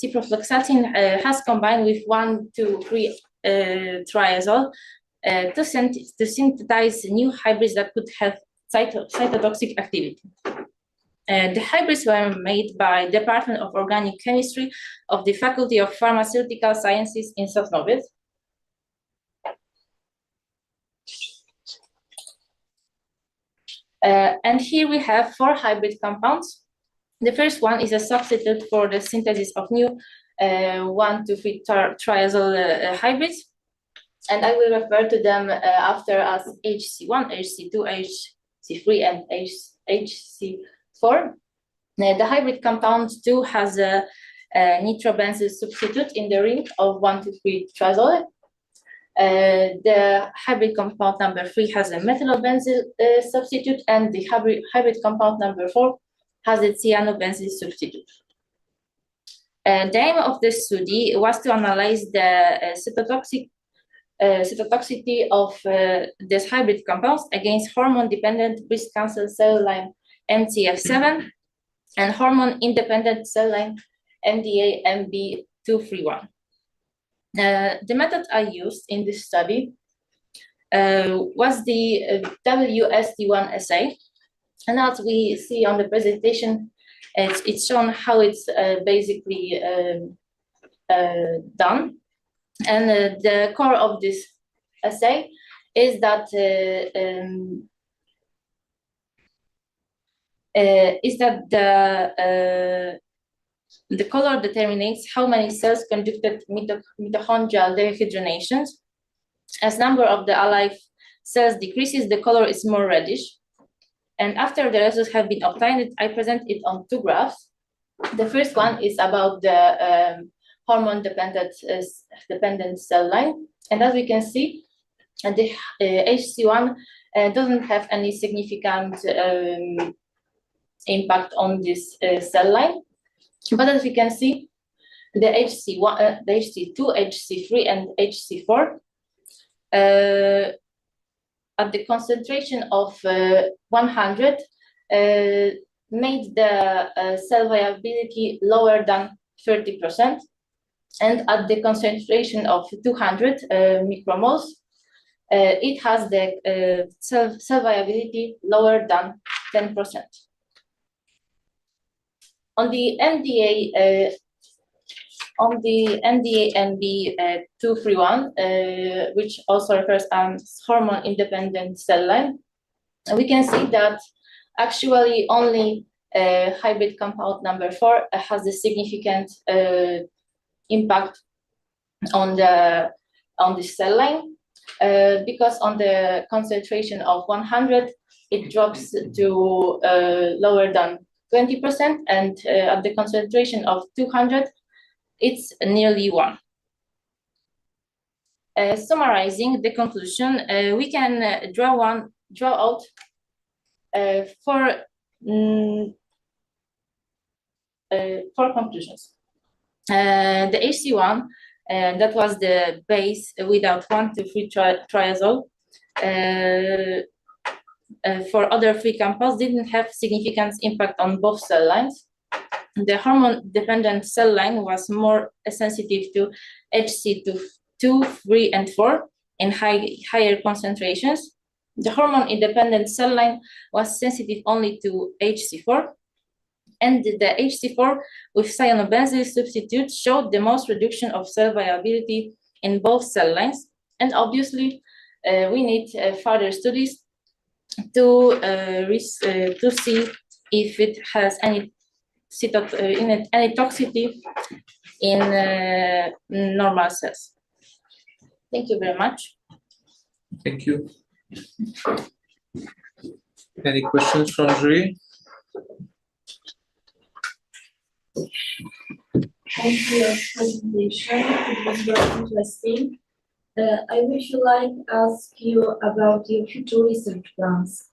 ciprofloxacin has combined with 1,2,3-triazole to synthesize new hybrids that could have cytotoxic activity. The hybrids were made by Department of Organic Chemistry of the Faculty of Pharmaceutical Sciences in Sosnowiec. And here we have 4 hybrid compounds. The first one is a substitute for the synthesis of new 1,2,3-triazole hybrids, and I will refer to them after as HC1, HC2, HC3 and HC4. The hybrid compound 2 has a nitrobenzyl substitute in the ring of 1,2,3-triazole. The hybrid compound number 3 has a methylobenzyl substitute, and the hybrid compound number 4 has a cyanobenzyl substitute. The aim of this study was to analyze the cytotoxicity of these hybrid compounds against hormone-dependent breast cancer cell line MTF7 and hormone-independent cell line MDA-MB231. The method I used in this study was the WSD1 assay, and as we see on the presentation, it's shown how it's basically done. And the core of this assay is that the color determines how many cells conducted mitochondrial dehydrogenations. As number of the alive cells decreases, the color is more reddish. And after the results have been obtained, I present it on two graphs. The first one is about the hormone-dependent cell line. And as we can see, the HC1 doesn't have any significant impact on this cell line. But as we can see, the HC1, the HC2, HC3, and HC4 at the concentration of 100 made the cell viability lower than 30%, and at the concentration of 200 micromoles, it has the cell viability lower than 10%. On the MDA-MB231, which also refers as hormone-independent cell line, we can see that actually only hybrid compound number 4 has a significant impact on the cell line, because on the concentration of 100, it drops to lower than 20%, and at the concentration of 200, it's nearly 1. Summarizing the conclusion, we can draw out four conclusions. The HC1, that was the base without 1,2,3-triazole, for other three compounds didn't have significant impact on both cell lines. The hormone-dependent cell line was more sensitive to HC2, 3, and 4 in higher concentrations. The hormone-independent cell line was sensitive only to HC4, and the HC4 with cyanobenzyl substitute showed the most reduction of cell viability in both cell lines. And obviously, we need further studies to see if it has any toxicity in normal cells. Thank you very much. Thank you. Any questions from jury? Thank you for your presentation. It was very interesting. I would like to ask you about your future research plans.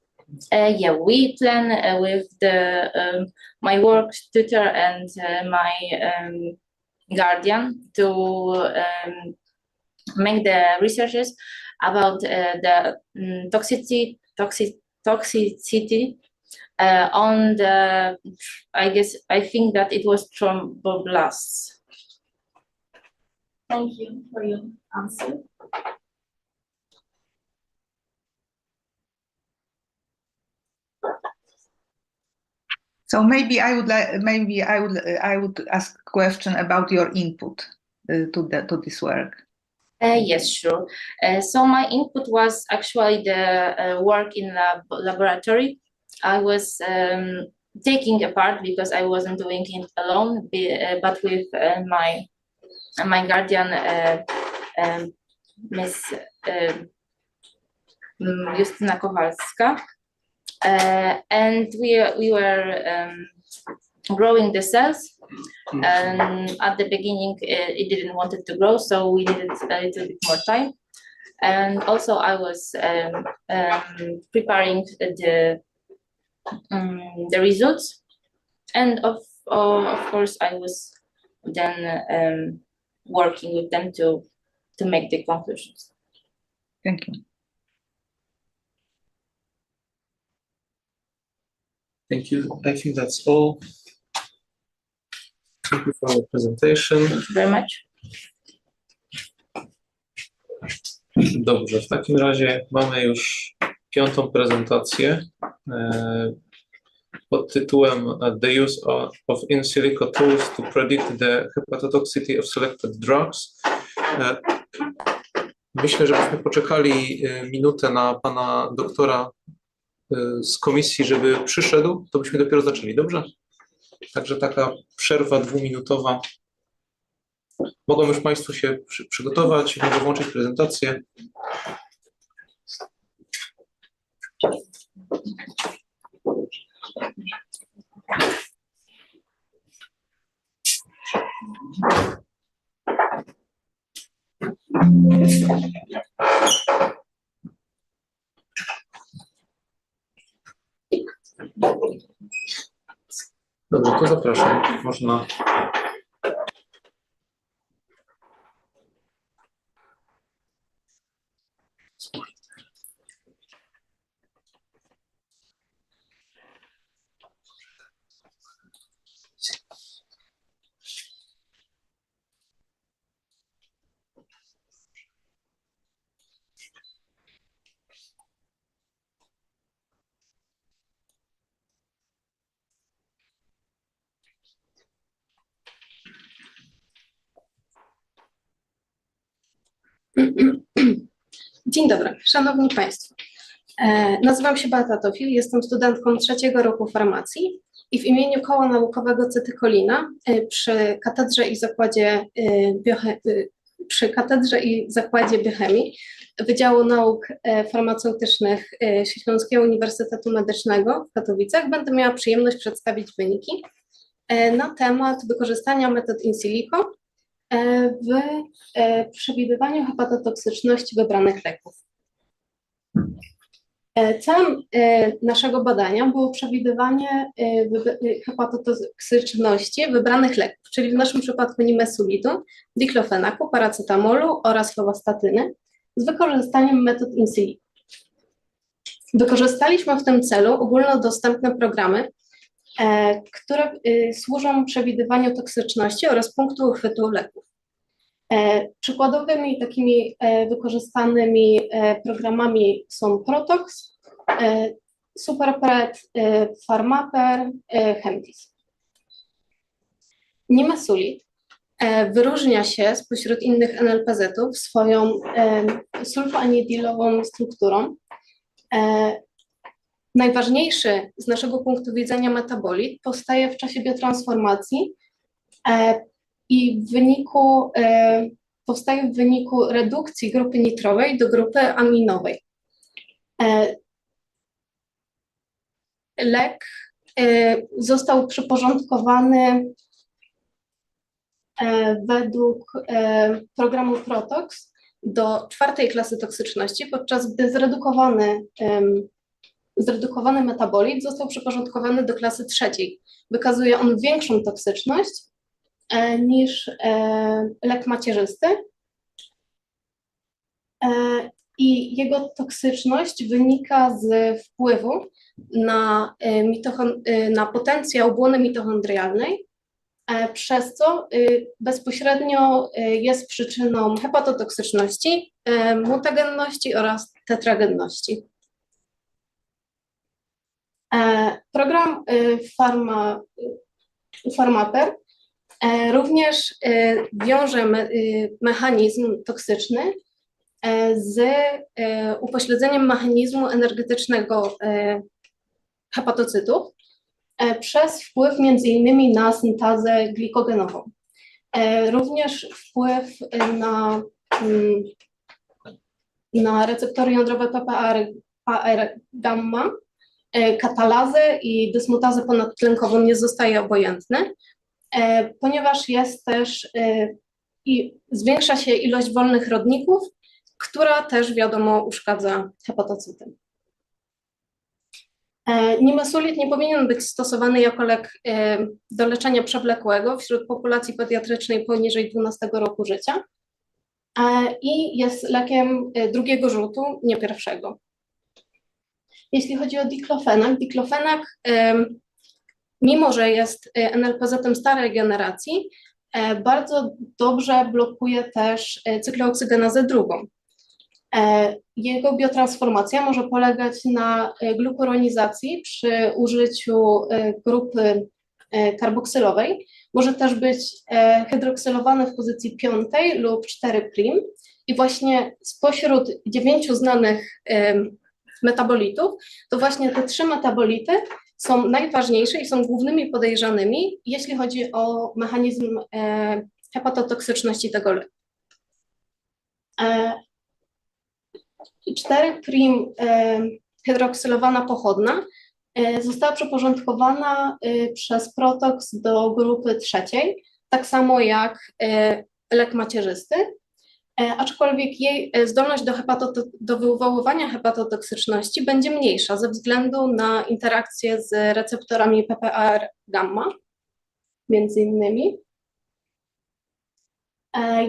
Yeah, we plan with my work tutor and my guardian to make the researches about the toxicity on the, I think that it was thromboblasts. Thank you for your answer. So maybe I would ask a question about your input to this work. Yes, sure. So my input was actually the work in the laboratory. I was taking a part because I wasn't doing it alone, but with my guardian, Miss Justyna Kowalska. and we were growing the cells. And at the beginning, it didn't want it to grow, so we needed a little bit more time. And also, I was preparing the results, and of course, I was then working with them to make the conclusions. Thank you. Thank you. I think that's all. Thank you for the presentation. Thank you very much. Dobrze, w takim razie mamy już 5. prezentację pod tytułem The use of in silico tools to predict the hepatotoxicity of selected drugs. Myślę, żebyśmy poczekali minutę na pana doktora z komisji, żeby przyszedł, to byśmy dopiero zaczęli, dobrze? Także taka przerwa 2-minutowa. Mogą już Państwo się przygotować, mogę włączyć prezentację. Dobrze, to zapraszam. Można. Dzień dobry, Szanowni Państwo. Nazywam się Beata Tofil, jestem studentką 3. roku farmacji i w imieniu Koła Naukowego Cetykolina przy Katedrze i Zakładzie Biochemii Wydziału Nauk Farmaceutycznych Śląskiego Uniwersytetu Medycznego w Katowicach będę miała przyjemność przedstawić wyniki na temat wykorzystania metod in silico w przewidywaniu hepatotoksyczności wybranych leków. Celem naszego badania było przewidywanie hepatotoksyczności wybranych leków, czyli w naszym przypadku nimesulidu, diklofenaku, paracetamolu oraz fluostatyny z wykorzystaniem metod in silico. Wykorzystaliśmy w tym celu ogólnodostępne programy, które służą przewidywaniu toksyczności oraz punktu uchwytu leków. Przykładowymi takimi wykorzystanymi programami są Protox, SuperPred, Pharmaper, Hemtis. Nimesulid wyróżnia się spośród innych NLPZ-ów swoją sulfanidilową strukturą. Najważniejszy z naszego punktu widzenia metabolit powstaje w czasie biotransformacji i powstaje w wyniku redukcji grupy nitrowej do grupy aminowej. Lek został przyporządkowany według programu Protox do 4. klasy toksyczności, podczas gdy zredukowany metabolit został przyporządkowany do klasy 3. Wykazuje on większą toksyczność niż lek macierzysty i jego toksyczność wynika z wpływu na potencjał błony mitochondrialnej, przez co bezpośrednio jest przyczyną hepatotoksyczności, mutagenności oraz tetragenności. Program Pharmaper również wiąże mechanizm toksyczny z upośledzeniem mechanizmu energetycznego hepatocytów przez wpływ m.in. na syntazę glikogenową. Również wpływ na receptory jądrowe PPAR gamma katalazy i dysmutazy ponadtlenkową nie zostaje obojętny, ponieważ jest też i zwiększa się ilość wolnych rodników, która też wiadomo uszkadza hepatocyty. Nimesulit nie powinien być stosowany jako lek do leczenia przewlekłego wśród populacji pediatrycznej poniżej 12 roku życia i jest lekiem drugiego rzutu, nie pierwszego. Jeśli chodzi o diklofenak, mimo że jest NLPZ-em starej generacji, bardzo dobrze blokuje też cykloooksygenazę drugą. Jego biotransformacja może polegać na glukuronizacji przy użyciu grupy karboksylowej. Może też być hydroksylowany w pozycji 5 lub 4' i właśnie spośród 9 znanych metabolitów, to właśnie te 3 metabolity są najważniejsze i są głównymi podejrzanymi, jeśli chodzi o mechanizm hepatotoksyczności tego leku. 4' hydroksylowana pochodna została przyporządkowana przez Protox do grupy 3, tak samo jak lek macierzysty, aczkolwiek jej zdolność do wywoływania hepatotoksyczności będzie mniejsza ze względu na interakcję z receptorami PPAR-gamma, między innymi.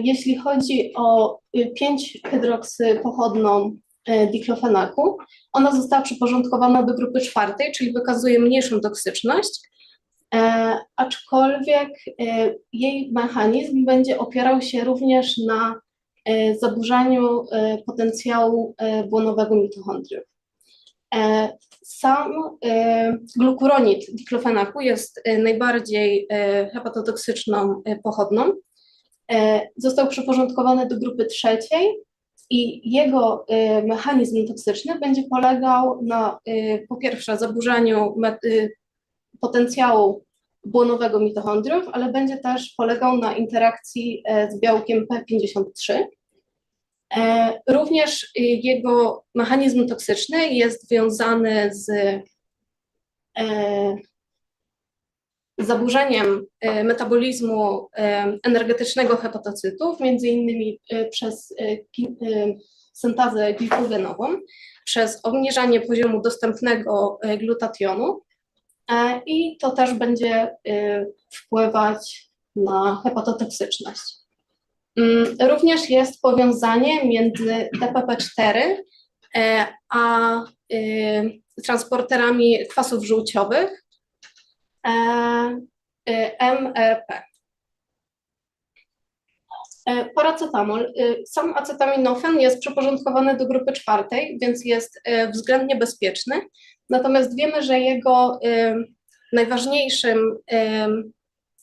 Jeśli chodzi o 5-hydroksypochodną diklofenaku, ona została przyporządkowana do grupy 4, czyli wykazuje mniejszą toksyczność, aczkolwiek jej mechanizm będzie opierał się również na zaburzaniu potencjału błonowego mitochondriów. Sam glukuronid diklofenaku jest najbardziej hepatotoksyczną pochodną. Został przyporządkowany do grupy 3 i jego mechanizm toksyczny będzie polegał na po pierwsze zaburzaniu potencjału błonowego mitochondriów, ale będzie też polegał na interakcji z białkiem P53. Również jego mechanizm toksyczny jest związany z zaburzeniem metabolizmu energetycznego hepatocytów, między innymi przez syntazę glikogenową, przez obniżanie poziomu dostępnego glutationu i to też będzie wpływać na hepatotoksyczność. Również jest powiązanie między DPP4 a transporterami kwasów żółciowych MRP. Paracetamol. Sam acetaminofen jest przyporządkowany do grupy 4, więc jest względnie bezpieczny. Natomiast wiemy, że jego najważniejszym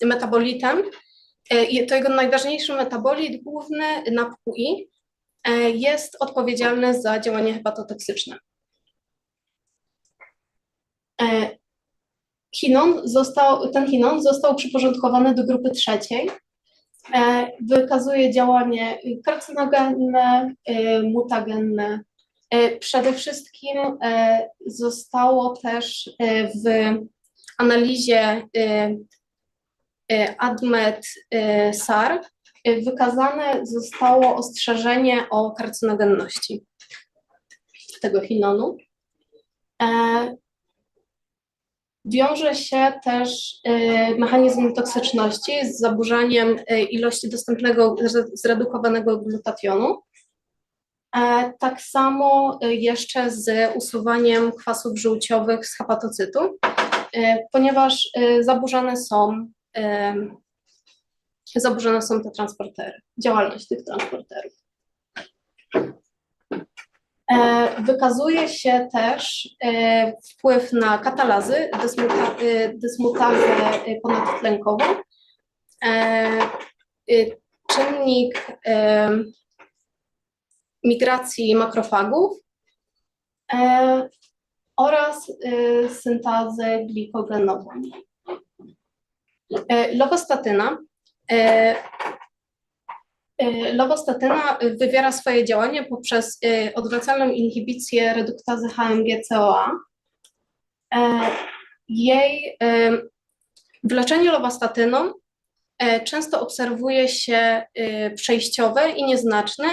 metabolitem, to jego najważniejszy metabolit główny NAPQI jest odpowiedzialny za działanie hepatotoksyczne. Ten chinon został przyporządkowany do grupy 3. Wykazuje działanie karcynogenne, mutagenne. Przede wszystkim zostało też w analizie ADMET-SAR wykazane zostało ostrzeżenie o karcynogenności tego chinonu. Wiąże się też mechanizm toksyczności z zaburzaniem ilości dostępnego zredukowanego glutationu. Tak samo jeszcze z usuwaniem kwasów żółciowych z hepatocytu, ponieważ zaburzone są te transportery, działalność tych transporterów. Wykazuje się też wpływ na katalazy, dysmutazę ponadtlenkową, czynnik migracji makrofagów oraz syntazę glikogenową. Logostatyna wywiera swoje działanie poprzez odwracalną inhibicję reduktazy HMG-CoA W leczeniu lovastatyną często obserwuje się przejściowe i nieznaczne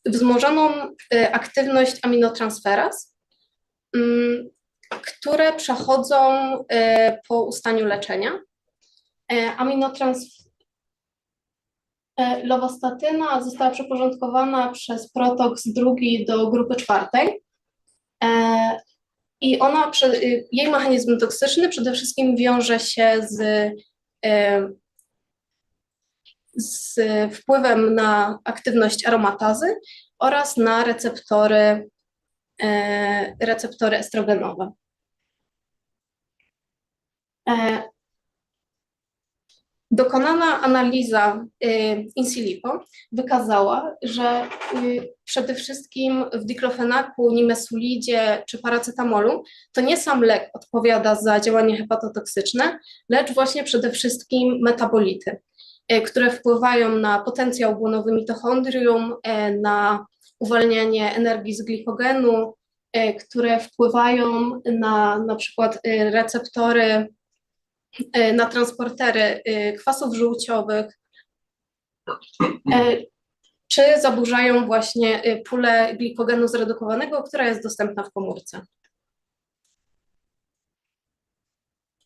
wzmożoną aktywność aminotransferaz, które przechodzą po ustaniu leczenia. Lovastatyna została przeporządkowana przez protoks drugi do grupy czwartej i jej mechanizm toksyczny przede wszystkim wiąże się z wpływem na aktywność aromatazy oraz na receptory estrogenowe. Dokonana analiza in silico wykazała, że przede wszystkim w diklofenaku, nimesulidzie czy paracetamolu to nie sam lek odpowiada za działanie hepatotoksyczne, lecz właśnie przede wszystkim metabolity, które wpływają na potencjał błonowy mitochondrium, na uwalnianie energii z glikogenu, które wpływają na przykład receptory, na transportery kwasów żółciowych, czy zaburzają właśnie pulę glikogenu zredukowanego, która jest dostępna w komórce.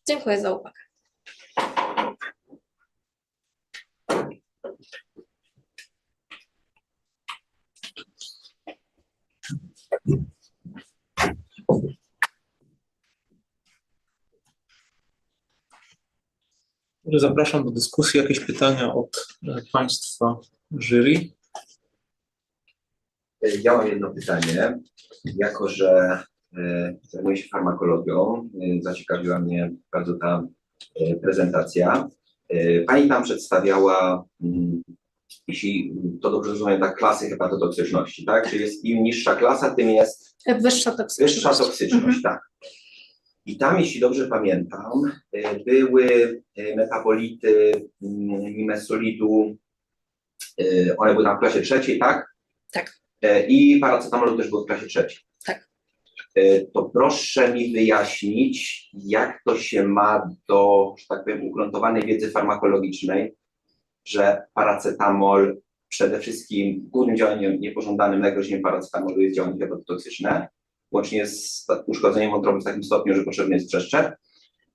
Dziękuję za uwagę. Zapraszam do dyskusji. Jakieś pytania od Państwa jury? Ja mam jedno pytanie. Jako że zajmuję się farmakologią, zaciekawiła mnie bardzo ta prezentacja. Pani tam przedstawiała, jeśli to dobrze rozumiem, tak, klasy hepatotoksyczności, tak? Czyli jest im niższa klasa, tym jest wyższa toksyczność. Wyższa toksyczność, tak. I tam, jeśli dobrze pamiętam, były metabolity nimesolidu, one były tam w klasie trzeciej, tak? Tak. I paracetamolu też było w klasie trzeciej. Tak. To proszę mi wyjaśnić, jak to się ma do, że tak powiem, ugruntowanej wiedzy farmakologicznej, że paracetamol przede wszystkim głównym działaniem niepożądanym, najgroźniejszym paracetamolu jest działanie hepatotoksyczne, łącznie z uszkodzeniem wątroby w takim stopniu, że potrzebny jest przeszczep.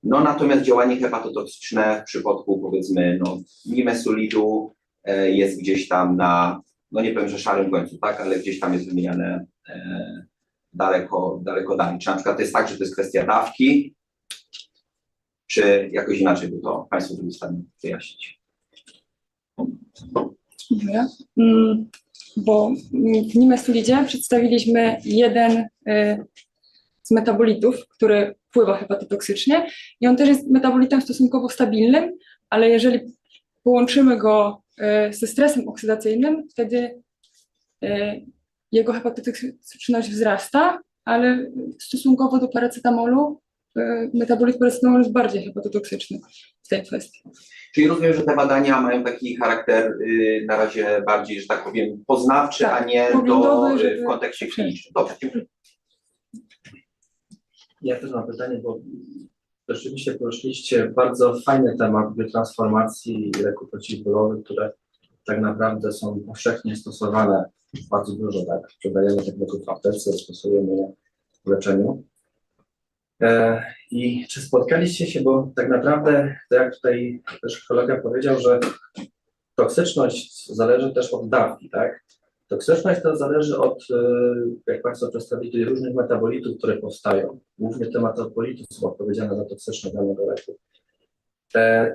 No natomiast działanie hepatotoksyczne w przypadku, powiedzmy, nimesulidu jest gdzieś tam na, no nie powiem, że szarym końcu, tak, ale gdzieś tam jest wymieniane daleko dalej. Czy na przykład to jest tak, że to jest kwestia dawki, czy jakoś inaczej by to Państwo byli w stanie wyjaśnić? Dziękuję. Bo w nimesulidzie przedstawiliśmy jeden z metabolitów, który wpływa hepatotoksycznie i on też jest metabolitem stosunkowo stabilnym, ale jeżeli połączymy go ze stresem oksydacyjnym, wtedy jego hepatotoksyczność wzrasta, ale stosunkowo do paracetamolu metabolit paracetamolu jest bardziej hepatotoksyczny w tej kwestii. Czyli rozumiem, że te badania mają taki charakter na razie bardziej, że tak powiem, poznawczy, tak, a nie w kontekście klinicznym. Dobrze, dziękuję. Ja też mam pytanie, bo rzeczywiście poruszyliście bardzo fajny temat biotransformacji leków przeciwbólowych, które tak naprawdę są powszechnie stosowane bardzo dużo, tak? Sprzedajemy tych leków w aptece, stosujemy je w leczeniu. I czy spotkaliście się, bo tak naprawdę, tak jak tutaj też kolega powiedział, że toksyczność zależy też od dawki, tak? Toksyczność to zależy od, jak Państwo przedstawili, różnych metabolitów, które powstają. Głównie te metabolity są odpowiedzialne za toksyczność danego leku.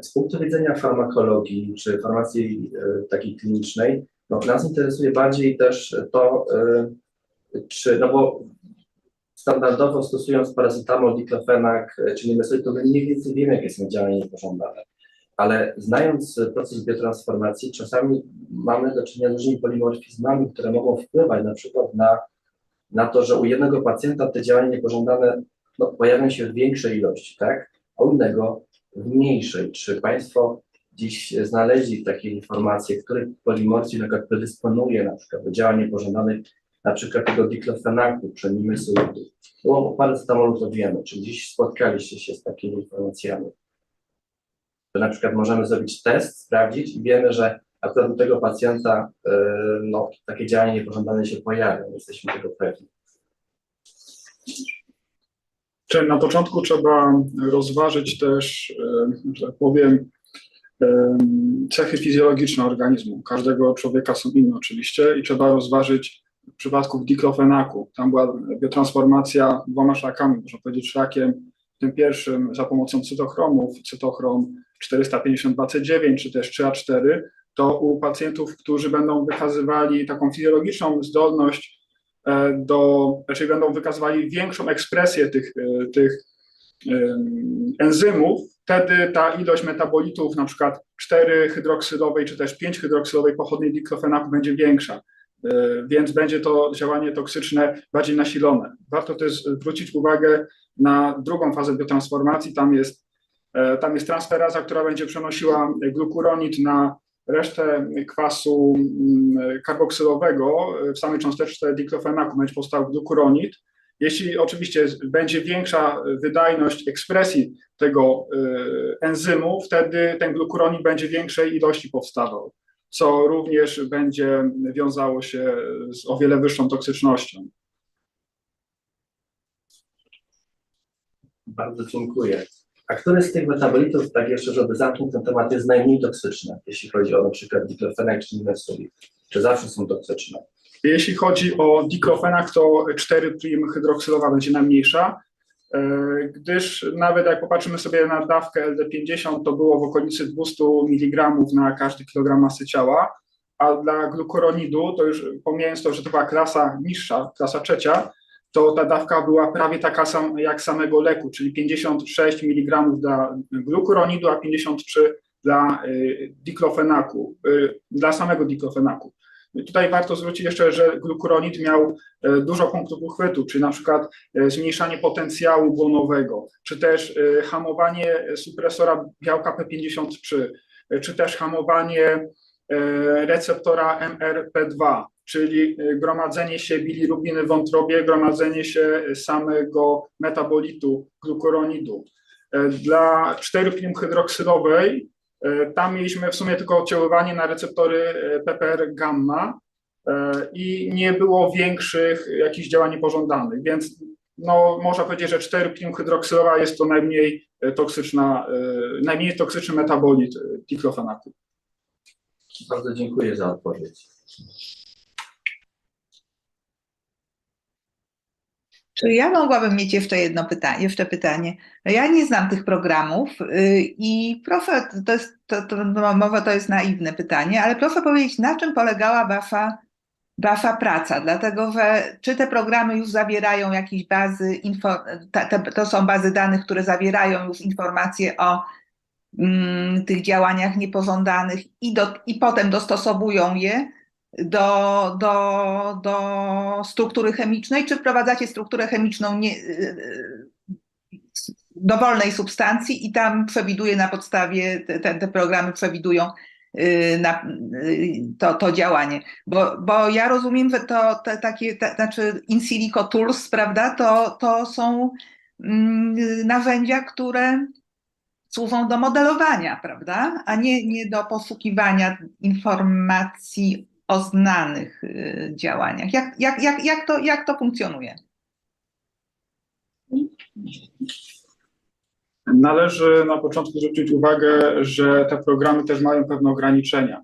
Z punktu widzenia farmakologii czy farmacji takiej klinicznej, no, nas interesuje bardziej też to, czy, no bo standardowo stosując paracetamol, diklofenak czy nimesulit, to my mniej więcej wiemy, jakie są działania niepożądane. Ale znając proces biotransformacji, czasami mamy do czynienia z różnymi polimorfizmami, które mogą wpływać na przykład na to, że u jednego pacjenta te działania niepożądane pojawią się w większej ilości, tak? A u innego w mniejszej. Czy Państwo dziś znaleźli takie informacje, który polimorfizm na przykład predysponuje na przykład do działań niepożądanych na przykład tego diklofenaku, przenimysulidu. O paracetamolu to wiemy. Czy gdzieś spotkaliście się z takimi informacjami? Że na przykład możemy zrobić test, sprawdzić i wiemy, że akurat u tego pacjenta no, takie działanie niepożądane się pojawia. Jesteśmy tego pewni. Czy na początku trzeba rozważyć też, że tak powiem, cechy fizjologiczne organizmu. Każdego człowieka są inne oczywiście i trzeba rozważyć w przypadku diklofenaku. Tam była biotransformacja 2 szlakami, można powiedzieć szlakiem, tym pierwszym za pomocą cytochromów, cytochrom 452C9 czy też 3A4, to u pacjentów, którzy będą wykazywali taką fizjologiczną zdolność czyli będą wykazywali większą ekspresję tych enzymów, wtedy ta ilość metabolitów, na przykład 4-hydroksylowej czy też 5-hydroksylowej pochodnej diklofenaku będzie większa, więc będzie to działanie toksyczne bardziej nasilone. Warto też zwrócić uwagę na drugą fazę biotransformacji. Tam jest transferaza, która będzie przenosiła glukuronid na resztę kwasu karboksylowego. W samej cząsteczce diklofenaku będzie powstał glukuronid. Jeśli oczywiście będzie większa wydajność ekspresji tego enzymu, wtedy ten glukuronid będzie większej ilości powstawał, co również będzie wiązało się z o wiele wyższą toksycznością. Bardzo dziękuję. A który z tych metabolitów, tak jeszcze, żeby zamknąć ten temat, jest najmniej toksyczny, jeśli chodzi o na przykład diklofenak czy nimesulit? Czy zawsze są toksyczne? Jeśli chodzi o diklofenak, to 4'-hydroksylowa będzie najmniejsza, gdyż nawet jak popatrzymy sobie na dawkę LD50, to było w okolicy 200 mg na każdy kilogram masy ciała, a dla glukuronidu, to już pomijając to, że to była klasa niższa, klasa 3, to ta dawka była prawie taka sama jak samego leku, czyli 56 mg dla glukuronidu, a 53 dla diklofenaku, dla samego diklofenaku. Tutaj warto zwrócić jeszcze, że glukuronid miał dużo punktów uchwytu, czyli na przykład zmniejszanie potencjału błonowego, czy też hamowanie supresora białka P53, czy też hamowanie receptora MRP2, czyli gromadzenie się bilirubiny w wątrobie, gromadzenie się samego metabolitu glukuronidu. Dla 4'-hydroksylowej tam mieliśmy w sumie tylko oddziaływanie na receptory PPR gamma i nie było większych jakichś działań niepożądanych, więc no, można powiedzieć, że 4'-hydroksylowa jest to najmniej toksyczny metabolit diklofenaku. Bardzo dziękuję za odpowiedź. Czy ja mogłabym mieć jeszcze pytanie? No ja nie znam tych programów i proszę, to jest naiwne pytanie, ale proszę powiedzieć, na czym polegała wasza praca? Dlatego, że czy te programy już zawierają jakieś bazy, to są bazy danych, które zawierają już informacje o tych działaniach niepożądanych i potem dostosowują je do struktury chemicznej, czy wprowadzacie strukturę chemiczną dowolnej substancji i tam przewiduje na podstawie, te programy przewidują to działanie. Bo ja rozumiem, że znaczy in silico tools, prawda, to są narzędzia, które służą do modelowania, prawda, a nie do poszukiwania informacji o znanych działaniach. Jak to funkcjonuje? Należy na początku zwrócić uwagę, że te programy też mają pewne ograniczenia.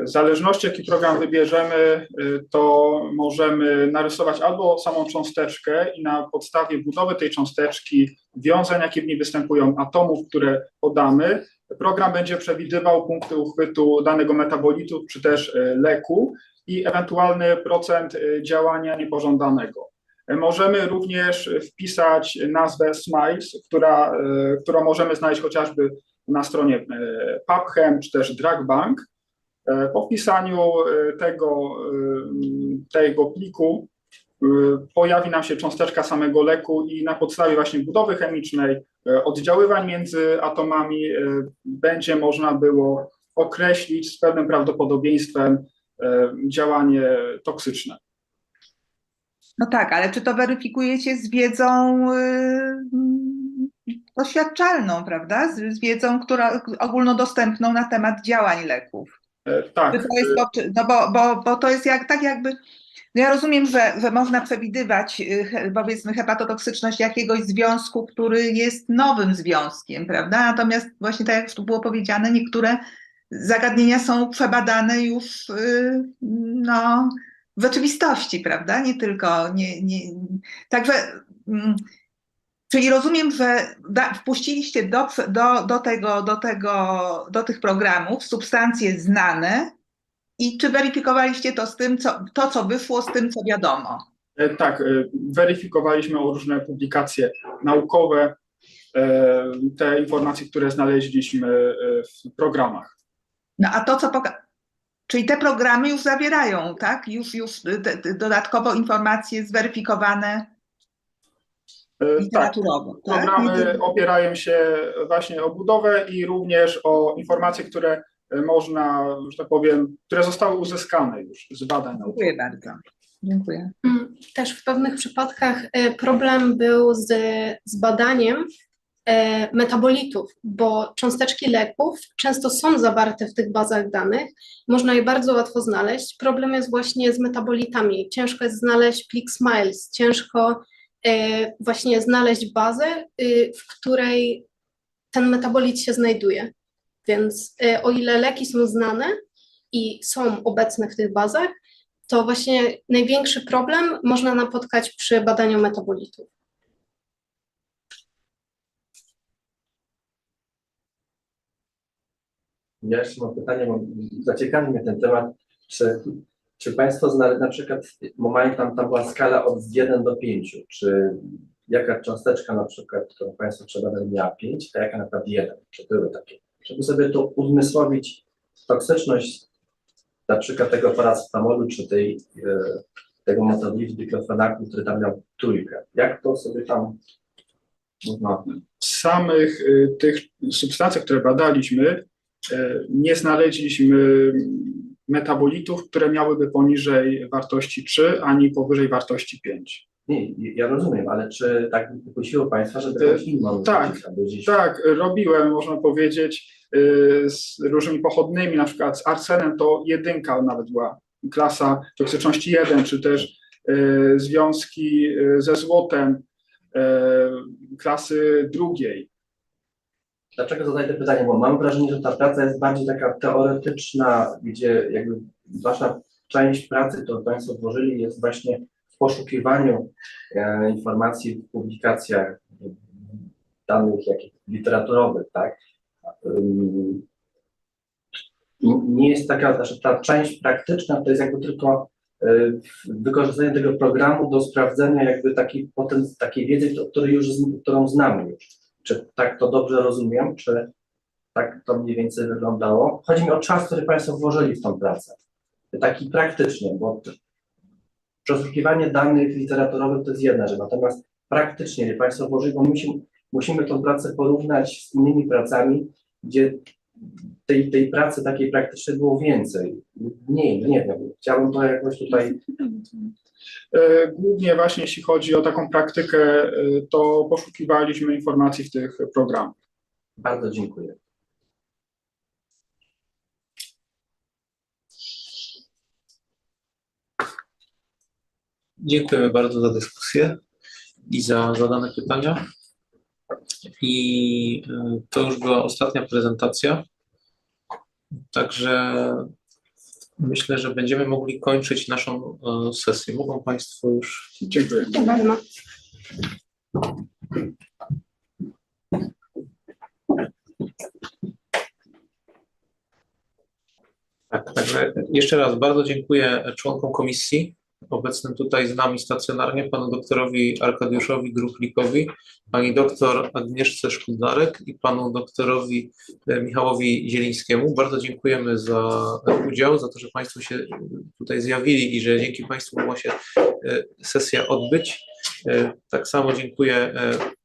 W zależności jaki program wybierzemy, to możemy narysować albo samą cząsteczkę i na podstawie budowy tej cząsteczki, wiązań jakie w niej występują, atomów, które podamy, program będzie przewidywał punkty uchwytu danego metabolitu czy też leku i ewentualny procent działania niepożądanego. Możemy również wpisać nazwę SMILES, którą możemy znaleźć chociażby na stronie PubChem czy też DrugBank. Po wpisaniu tego pliku pojawi nam się cząsteczka samego leku i na podstawie właśnie budowy chemicznej, oddziaływań między atomami będzie można było określić z pewnym prawdopodobieństwem działanie toksyczne. No tak, ale czy to weryfikujecie z wiedzą doświadczalną, prawda? Z wiedzą, która ogólnodostępną na temat działań leków. Tak. Czy to jest, no bo to jest tak jakby, no ja rozumiem, że można przewidywać powiedzmy hepatotoksyczność jakiegoś związku, który jest nowym związkiem, prawda? Natomiast właśnie tak jak tu było powiedziane, niektóre zagadnienia są przebadane już no, w rzeczywistości, prawda? Nie tylko, także czyli rozumiem, że wpuściliście do tych programów substancje znane i czy weryfikowaliście to z tym, co wyszło z tym, co wiadomo? Tak, weryfikowaliśmy różne publikacje naukowe, te informacje, które znaleźliśmy w programach. No a to, czyli te programy już zawierają, tak? Już dodatkowo informacje zweryfikowane literaturowo. Tak. Programy opierają się właśnie o budowę i również o informacje, które można, że tak powiem, które zostały uzyskane już z badań naukowych. Dziękuję bardzo. Dziękuję. Też w pewnych przypadkach problem był z badaniem metabolitów, bo cząsteczki leków często są zawarte w tych bazach danych, można je bardzo łatwo znaleźć. Problem jest właśnie z metabolitami. Ciężko jest znaleźć plik SMILES, ciężko właśnie znaleźć bazę, w której ten metabolit się znajduje. Więc o ile leki są znane i są obecne w tych bazach, to właśnie największy problem można napotkać przy badaniu metabolitów. Ja jeszcze mam pytanie, bo zaciekawi mnie ten temat. Czy Państwo na przykład, bo tam była skala od 1 do 5, czy jaka cząsteczka na przykład, którą Państwo przebadali, miała 5, a jaka na przykład 1, czy były takie? Żeby sobie to uzmysłowić, toksyczność na przykład tego paracetamolu, czy tego metodologii diklofenaku, który tam miał 3. Jak to sobie tam można... W samych tych substancjach, które badaliśmy, nie znaleźliśmy metabolitów, które miałyby poniżej wartości 3, ani powyżej wartości 5. Nie, ja rozumiem, ale czy tak kusiło Państwa, żeby jakąś inną... Tak, robiłem, można powiedzieć, z różnymi pochodnymi, na przykład z arsenem to 1 nawet była klasa toksyczności 1, czy też związki ze złotem klasy 2. Dlaczego zadaję to pytanie? Bo mam wrażenie, że ta praca jest bardziej taka teoretyczna, gdzie jakby wasza część pracy, którą Państwo włożyli, jest właśnie w poszukiwaniu informacji w publikacjach danych jakich literaturowych, tak? Nie jest taka, znaczy ta część praktyczna to jest jakby tylko wykorzystanie tego programu do sprawdzenia jakby takiej wiedzy, którą znamy już. Czy tak to dobrze rozumiem, czy tak to mniej więcej wyglądało? Chodzi mi o czas, który Państwo włożyli w tą pracę. Taki praktyczny, bo przeszukiwanie danych literaturowych to jest jedna rzecz, natomiast praktycznie, gdzie Państwo włożyli, bo musimy tą pracę porównać z innymi pracami, gdzie tej pracy takiej praktycznej było więcej. Nie wiem, chciałbym to jakoś tutaj... Głównie właśnie jeśli chodzi o taką praktykę, to poszukiwaliśmy informacji w tych programach. Bardzo dziękuję. Dziękujemy bardzo za dyskusję i za zadane pytania. I to już była ostatnia prezentacja. Także myślę, że będziemy mogli kończyć naszą sesję. Mogą Państwo już... Dziękuję. Bardzo. Tak, także jeszcze raz bardzo dziękuję członkom komisji obecnym tutaj z nami stacjonarnie, panu doktorowi Arkadiuszowi Gruchlikowi, pani doktor Agnieszce Szkudlarek i panu doktorowi Michałowi Zielińskiemu. Bardzo dziękujemy za udział, za to, że Państwo się tutaj zjawili i że dzięki Państwu mogła się sesja odbyć. Tak samo dziękuję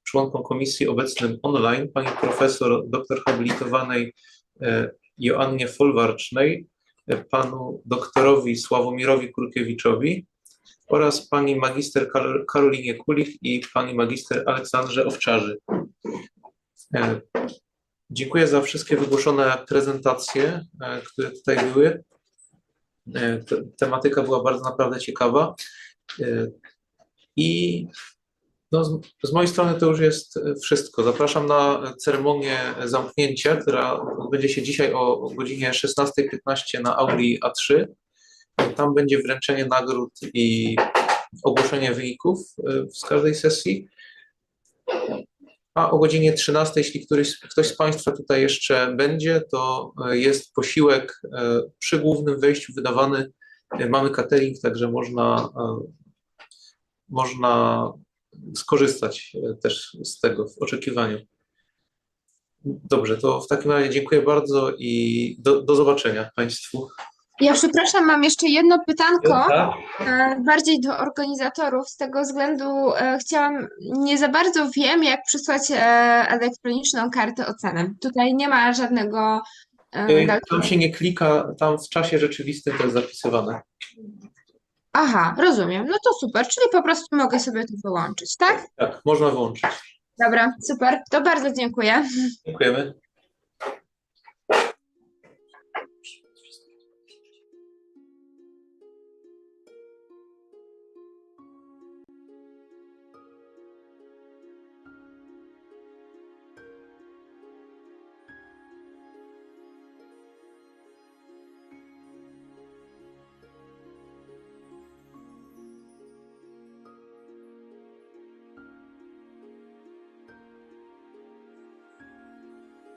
członkom komisji obecnym online, pani profesor doktor habilitowanej Joannie Folwarcznej, panu doktorowi Sławomirowi Kurkiewiczowi oraz pani magister Karolinie Kulich i pani magister Aleksandrze Owczarzy. Dziękuję za wszystkie wygłoszone prezentacje, które tutaj były. Tematyka była bardzo naprawdę ciekawa. I no, z mojej strony to już jest wszystko. Zapraszam na ceremonię zamknięcia, która odbędzie się dzisiaj o godzinie 16:15 na auli A3. Tam będzie wręczenie nagród i ogłoszenie wyników z każdej sesji. A o godzinie 13:00, jeśli ktoś z Państwa tutaj jeszcze będzie, to jest posiłek przy głównym wejściu wydawany. Mamy catering, także można skorzystać też z tego w oczekiwaniu. Dobrze, to w takim razie dziękuję bardzo i do zobaczenia Państwu. Ja przepraszam, mam jeszcze jedno pytanko, Tak? bardziej do organizatorów. Z tego względu chciałam, nie za bardzo wiem, jak przysłać elektroniczną kartę oceny. Tutaj nie ma żadnego Tam się nie klika, tam w czasie rzeczywistym to jest zapisywane. Aha, rozumiem. No to super, czyli po prostu mogę sobie to wyłączyć, tak? Tak, można wyłączyć. Dobra, super. To bardzo dziękuję. Dziękujemy.